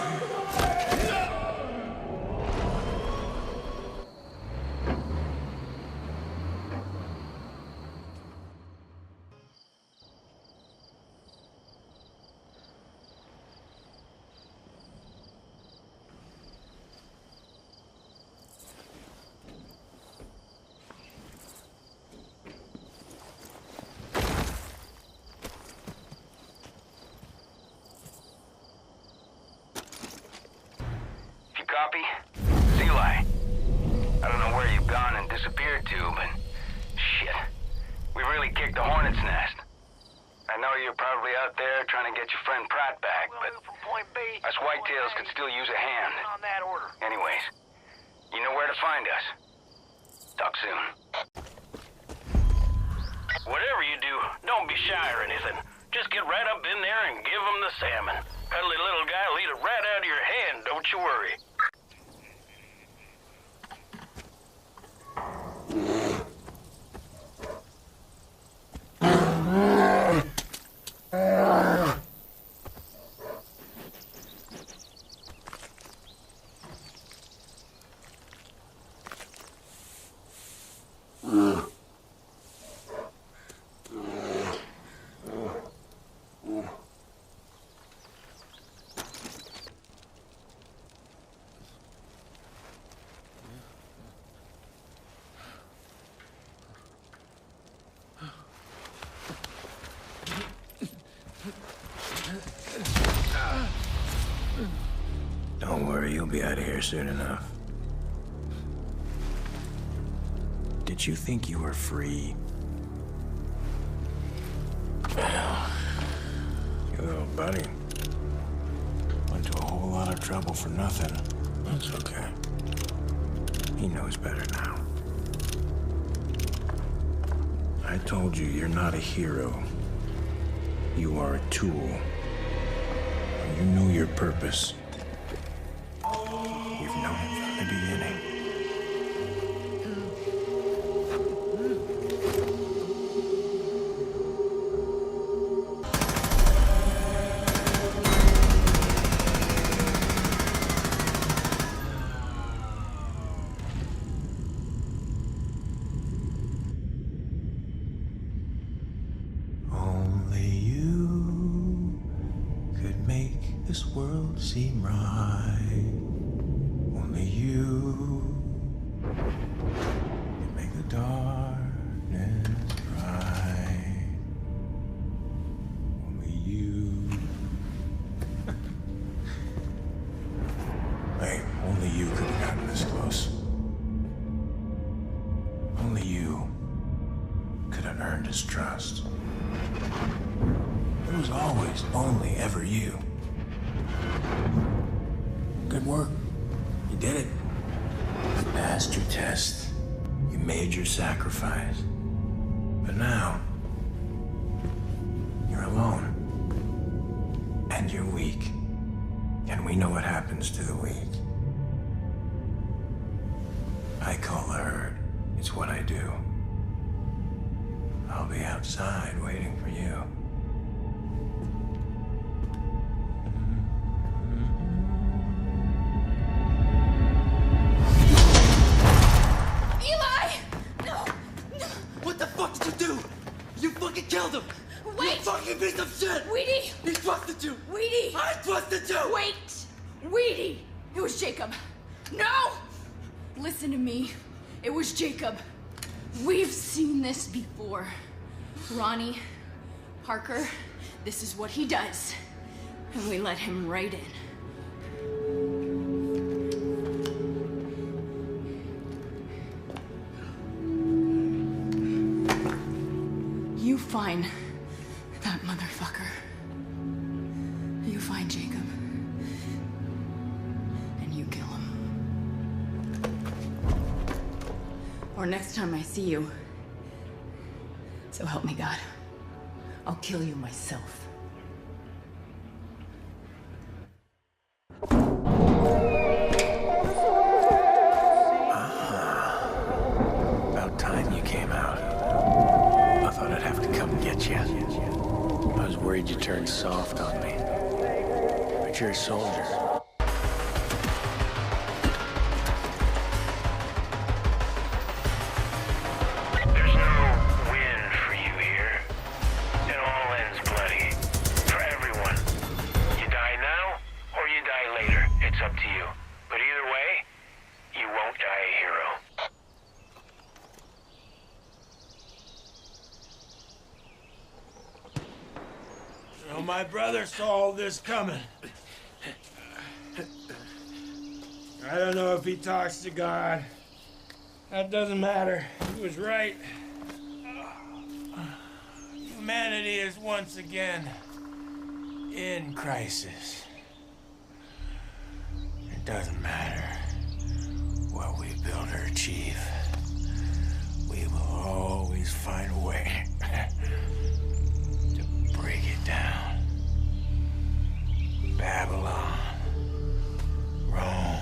Copy? Eli. I don't know where you've gone and disappeared to, but shit. We really kicked the hornet's nest. I know you're probably out there trying to get your friend Pratt back, but us whitetails could still use a hand. Anyways, you know where to find us. Talk soon. Whatever you do, don't be shy or anything. Just get right up in there and give them the salmon. Cuddly little guy will eat it right out of your hand, don't you worry. Don't worry, you'll be out of here soon enough. Did you think you were free? Well, your little buddy went to a whole lot of trouble for nothing. That's okay. He knows better now. I told you, you're not a hero. You are a tool. You know your purpose. You've known it from the beginning. Only you could make this world seem right. Only you can make the darkness bright. Only you. Hey, only you could have gotten this close. Only you could have earned his trust. It was always only ever you. Good work. You did it. You passed your test. You made your sacrifice. But now, you're alone. And you're weak. And we know what happens to the weak. I call the herd. It's what I do. I'll be outside waiting for you. Eli! No! What the fuck did you do? You fucking piece of shit! Weedy! He trusted you! Weedy! I trusted you! Wait! Weedy! It was Jacob. No! Listen to me. It was Jacob. We've seen this before. Ronnie, Parker, this is what he does. And we let him right in. You find that motherfucker. You find Jacob. And you kill him. Or next time I see you, so help me God, I'll kill you myself. About time you came out. I thought I'd have to come get you. I was worried you turned soft on me. But you're a soldier. There's no win for you here. It all ends bloody. For everyone. You die now, or you die later. It's up to you. But either way, you won't die a hero. So my brother saw all this coming. I don't know if he talks to God. That doesn't matter. He was right. Humanity is once again in crisis. It doesn't matter what we build or achieve. We will always find a way to break it down. Babylon, Rome,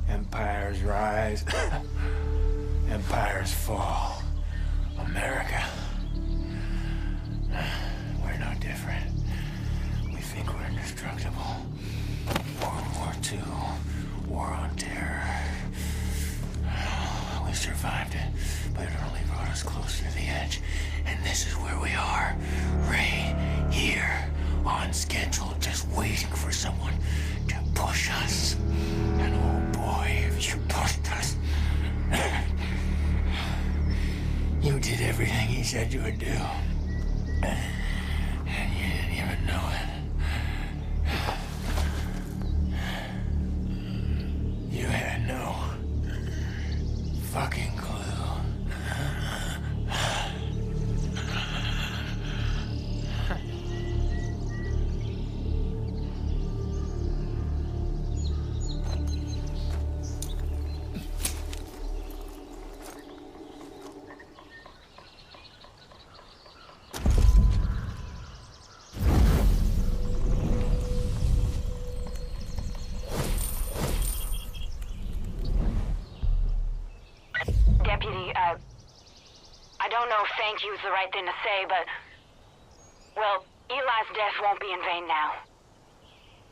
empires rise, empires fall. America, we're no different. We think we're indestructible. World War II, war on terror. We survived it, but it only brought us closer to the edge. And this is where we are, right here, on schedule, just waiting for someone to push us. And oh boy, if you pushed us. You did everything he said you would do. And you didn't even know it. You had no fucking clue. Deputy, I don't know if thank you is the right thing to say, but... Well, Eli's death won't be in vain now.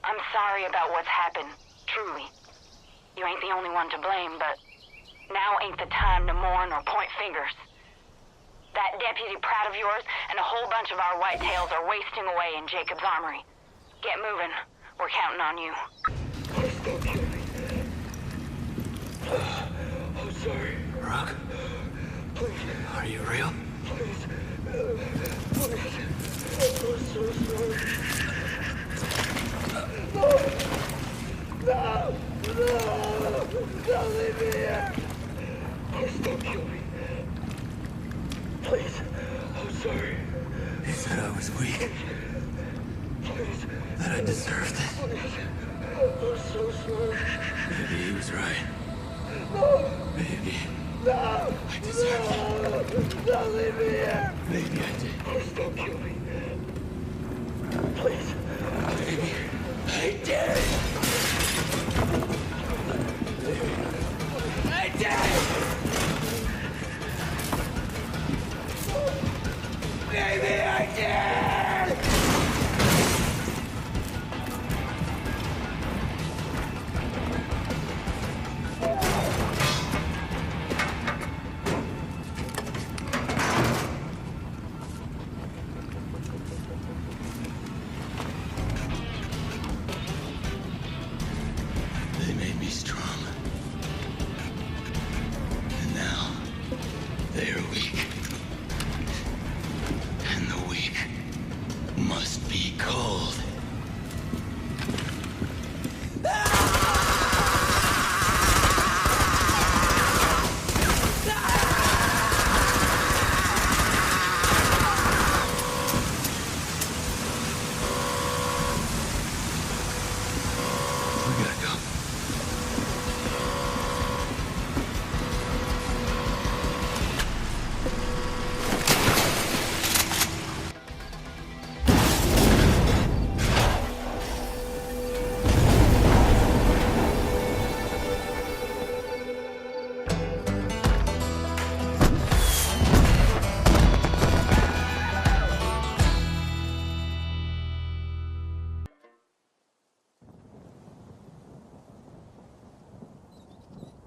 I'm sorry about what's happened, truly. You ain't the only one to blame, but... Now ain't the time to mourn or point fingers. That Deputy Pratt of yours and a whole bunch of our whitetails are wasting away in Jacob's armory. Get moving. We're counting on you. Please don't kill me. I'm sorry. Rock? Please. Are you real? Please. Please. I'm so sorry. No! No! No! Don't leave me here! Please don't kill me. Please. I'm sorry. He said I was weak. Please. That I deserved it. Please. I'm so sorry. Maybe he was right. No! Maybe. No! I deserved it. Don't leave me here! Maybe I did. Please don't kill me. Please. Maybe I did. I did! Maybe I did!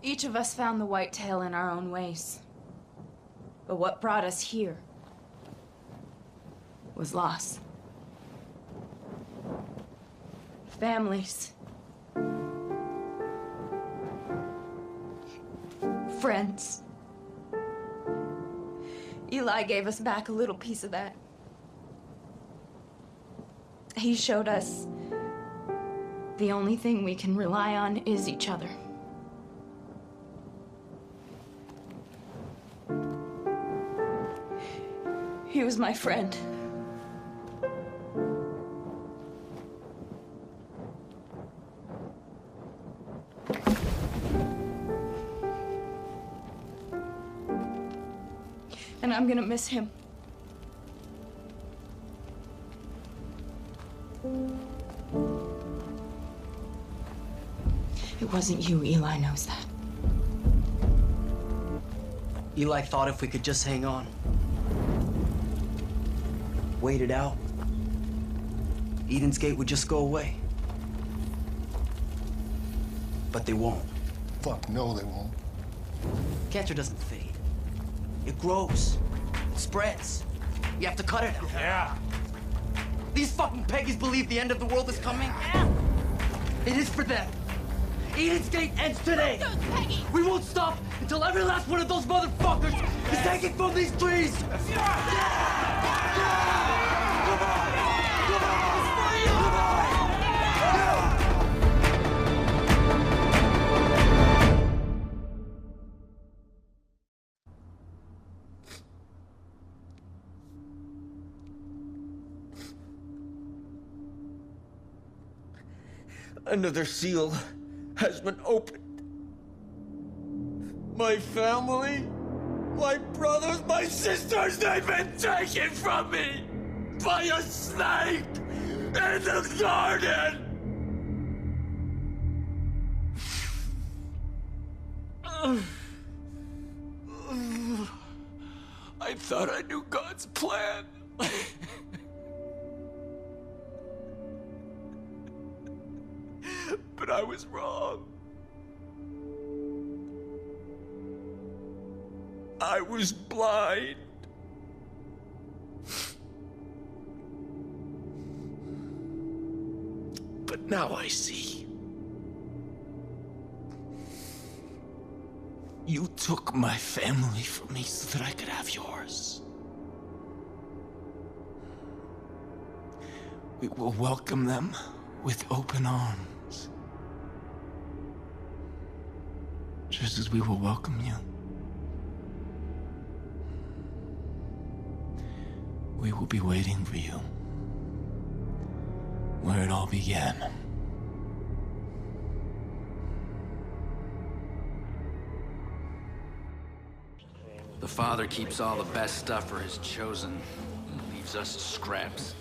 Each of us found the whitetail in our own ways. But what brought us here was loss. Families. Friends. Eli gave us back a little piece of that. He showed us the only thing we can rely on is each other. He was my friend. And I'm gonna miss him. It wasn't you, Eli knows that. Eli thought if we could just hang on, wait it out, Eden's Gate would just go away. But they won't. Fuck no, they won't. Cancer doesn't fade. It grows. It spreads. You have to cut it out. Yeah. These fucking peggies believe the end of the world is coming. Yeah. It is for them. Eden's Gate ends today. We won't stop until every last one of those motherfuckers is taken from these trees. Another seal has been opened. My family, my brothers, my sisters, they've been taken from me by a snake in the garden. I thought I knew God's plan. But I was wrong. I was blind. But now I see. You took my family from me so that I could have yours. We will welcome them with open arms. Just as we will welcome you. We will be waiting for you. Where it all began. The Father keeps all the best stuff for his chosen, and leaves us scraps.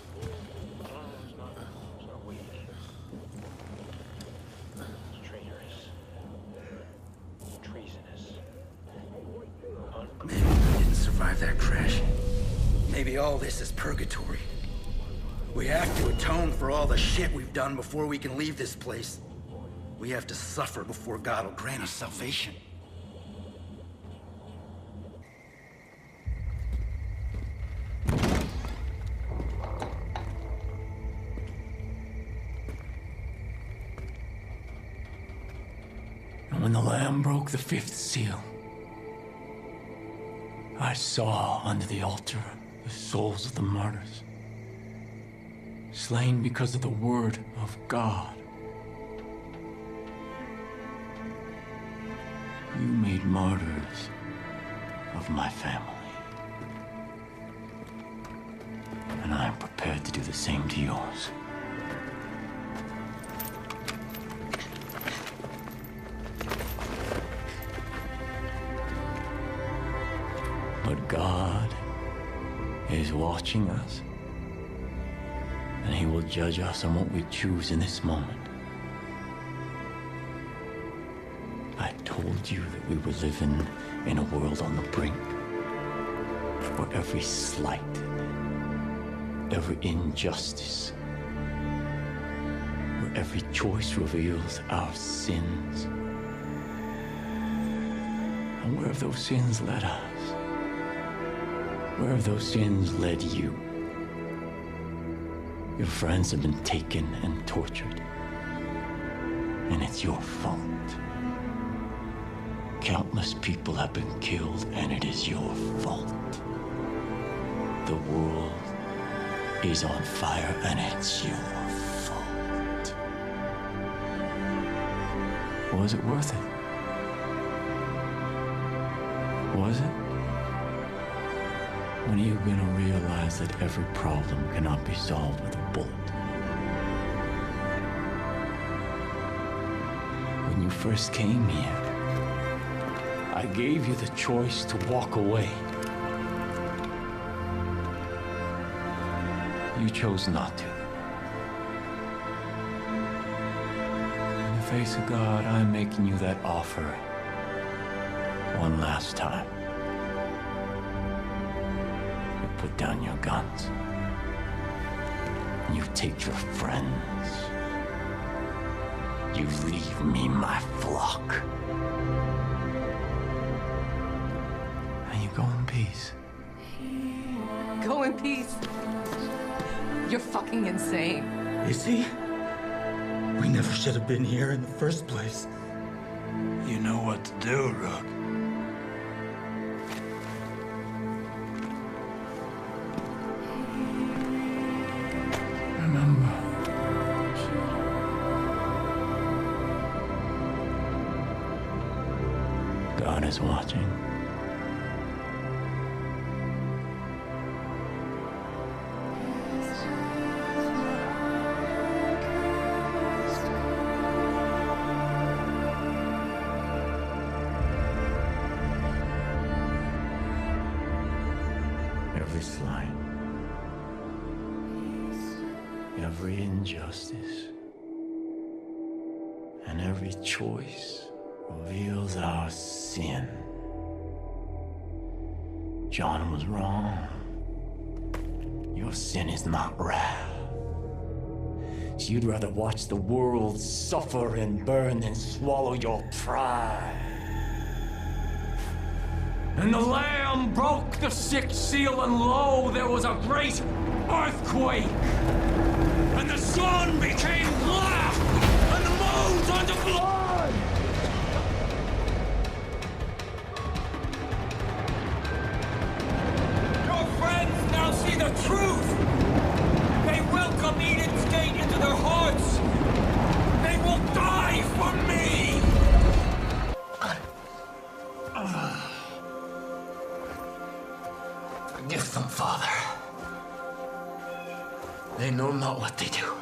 That crash. Maybe all this is purgatory. We have to atone for all the shit we've done before we can leave this place. We have to suffer before God will grant us salvation. And when the Lamb broke the fifth seal, I saw under the altar the souls of the martyrs, slain because of the word of God. You made martyrs of my family. And I am prepared to do the same to yours. But God is watching us, and He will judge us on what we choose in this moment. I told you that we were living in a world on the brink, where every slight, every injustice, where every choice reveals our sins. And where have those sins led us? Where have those sins led you? Your friends have been taken and tortured. And it's your fault. Countless people have been killed, and it is your fault. The world is on fire, and it's your fault. Was it worth it? Was it? When are you gonna realize that every problem cannot be solved with a bullet? When you first came here, I gave you the choice to walk away. You chose not to. In the face of God, I'm making you that offer one last time. You put down your guns. You take your friends. You leave me my flock. And you go in peace. Go in peace. You're fucking insane. Is he? We never should have been here in the first place. You know what to do, Rook. Remember. God is watching. Every slight, every injustice, and every choice reveals our sin. John was wrong. Your sin is not wrath. So you'd rather watch the world suffer and burn than swallow your pride. And the Lamb broke the sixth seal, and lo, there was a great earthquake. And the sun became black, and the moon turned to blood. Your friends now see the truth. They welcome Eden's Gate into their hearts. They will die for me. Forgive them, Father. They know not what they do.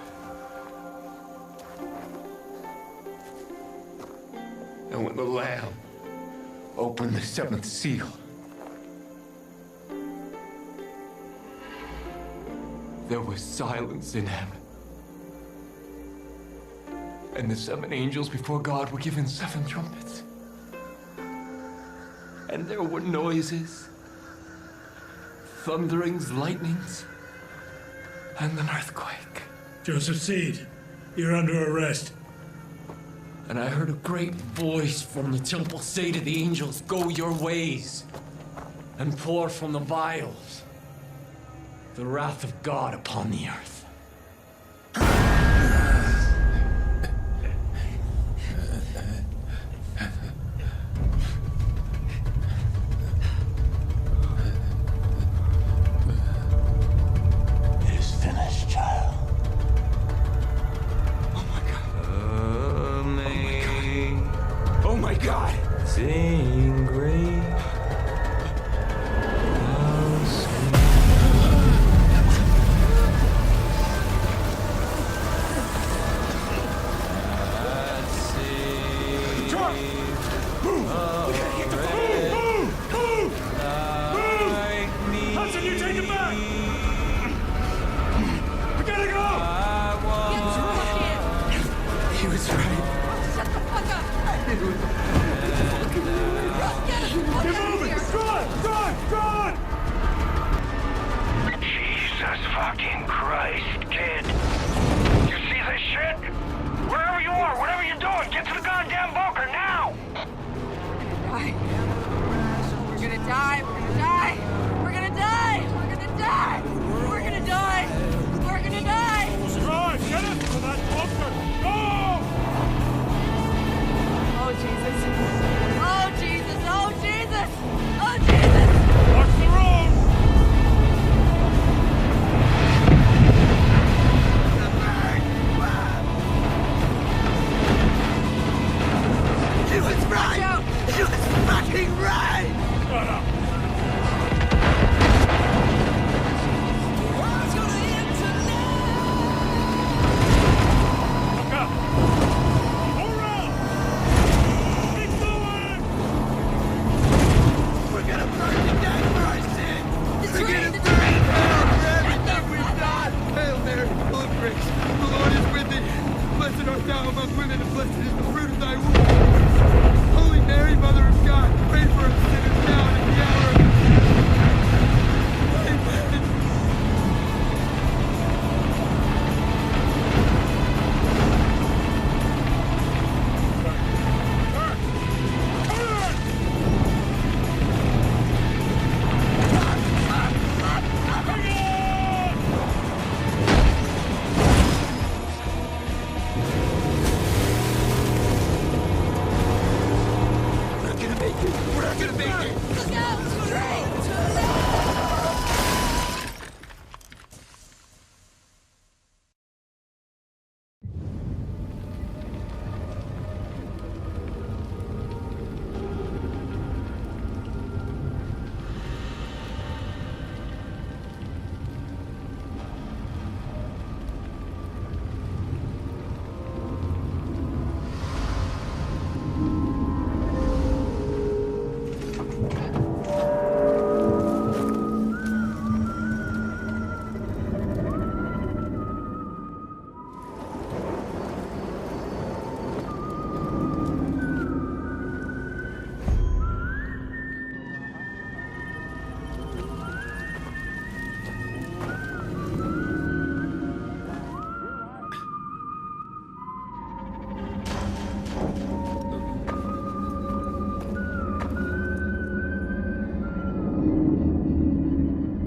And when the Lamb opened the seventh seal, there was silence in heaven. And the seven angels before God were given seven trumpets. And there were noises, thunderings, lightnings, and an earthquake. Joseph Seed, you're under arrest. And I heard a great voice from the temple say to the angels, "Go your ways, and pour from the vials the wrath of God upon the earth." Sing great. Hudson, you take it back! We gotta go! He was right. Shut the fuck up! Get moving! Run! Jesus fucking Christ, kid. You see this shit? Wherever you are, whatever you're doing, get to the goddamn bunker now! Right. die. We're gonna die. We're gonna die. We're gonna die. We're gonna die. We're gonna die. Drive, get it for that bunker. Go! Oh, Jesus. Oh, Jesus. Oh, Jesus. Oh, Jesus. Watch the road. She was right! She was fucking right! Shut up. Look up. Go around. Keep going. We're gonna burn to death for our sins! We're gonna burn hell for everything we've done! Hail Mary, full of grace, the Lord is with thee. Blessed art thou among women, and blessed is the fruit of thy womb. Holy Mary, Mother of God, pray for us sinners now and at the hour of our death. Amen. We're not gonna make it! Look out! Too late!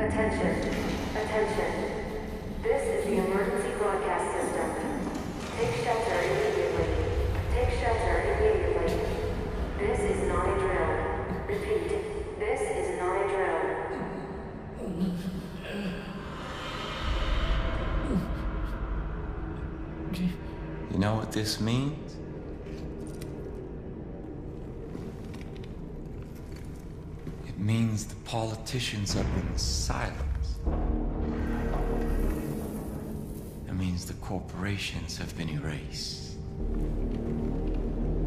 Attention. Attention. This is the emergency broadcast system. Take shelter immediately. Take shelter immediately. This is not a drill. Repeat. This is not a drill. You know what this means? It means the politicians have been silenced. It means the corporations have been erased.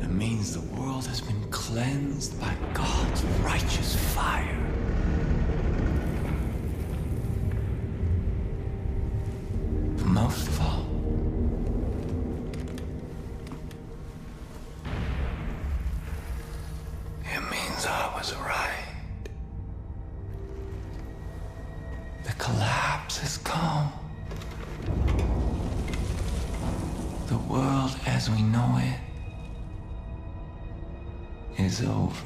It means the world has been cleansed by God's righteous fire. But most of all, it means I was right. The collapse has come. The world as we know it is over.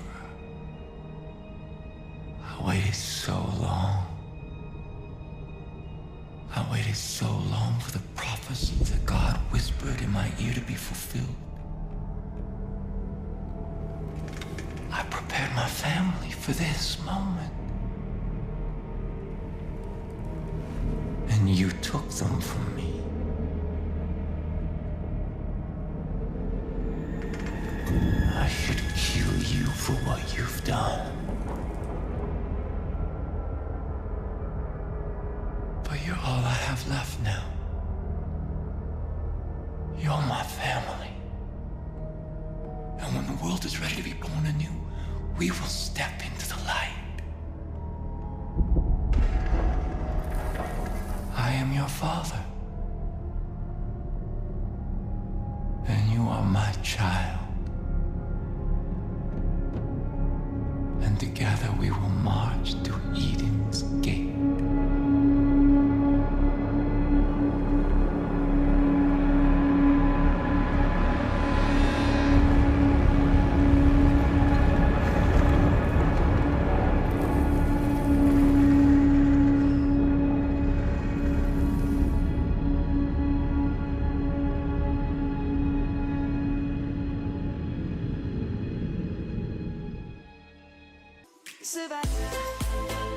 I waited so long. I waited so long for the prophecy that God whispered in my ear to be fulfilled. I prepared my family for this moment. And you took them from me. I should kill you for what you've done. But you're all I have left now. You're my family. And when the world is ready to be born anew, we will step into the light. I am your father. And you are my child. And together we will march to Eden's gate. Savannah.